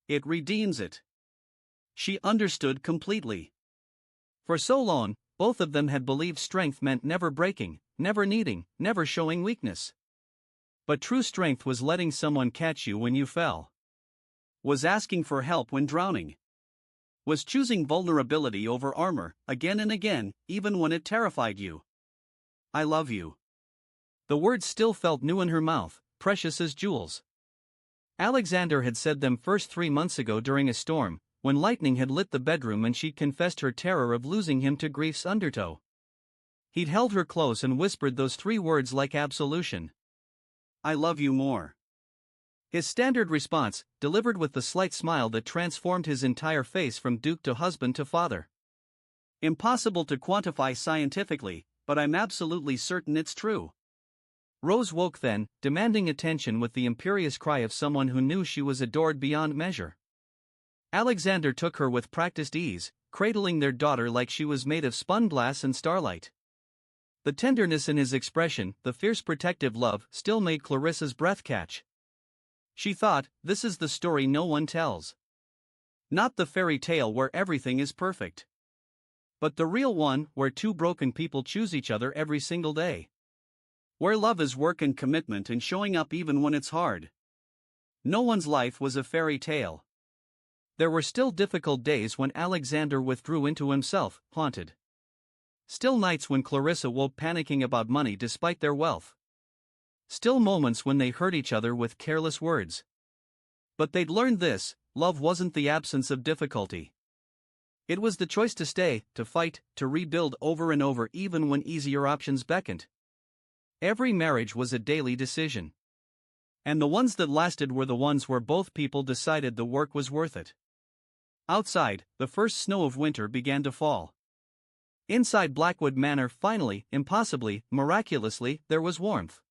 It redeems it. She understood completely. For so long, both of them had believed strength meant never breaking, never needing, never showing weakness. But true strength was letting someone catch you when you fell. Was asking for help when drowning. Was choosing vulnerability over armor, again and again, even when it terrified you. I love you. The words still felt new in her mouth, precious as jewels. Alexander had said them first 3 months ago during a storm, when lightning had lit the bedroom and she'd confessed her terror of losing him to grief's undertow. He'd held her close and whispered those 3 words like absolution. I love you more. His standard response, delivered with the slight smile that transformed his entire face from Duke to husband to father. Impossible to quantify scientifically, but I'm absolutely certain it's true. Rose woke then, demanding attention with the imperious cry of someone who knew she was adored beyond measure. Alexander took her with practiced ease, cradling their daughter like she was made of spun glass and starlight. The tenderness in his expression, the fierce protective love, still made Clarissa's breath catch. She thought, this is the story no one tells. Not the fairy tale where everything is perfect, but the real one where 2 broken people choose each other every single day. Where love is work and commitment and showing up even when it's hard. No one's life was a fairy tale. There were still difficult days when Alexander withdrew into himself, haunted. Still nights when Clarissa woke panicking about money despite their wealth. Still moments when they hurt each other with careless words. But they'd learned this: love wasn't the absence of difficulty. It was the choice to stay, to fight, to rebuild over and over even when easier options beckoned. Every marriage was a daily decision. And the ones that lasted were the ones where both people decided the work was worth it. Outside, the first snow of winter began to fall. Inside Blackwood Manor, finally, impossibly, miraculously, there was warmth.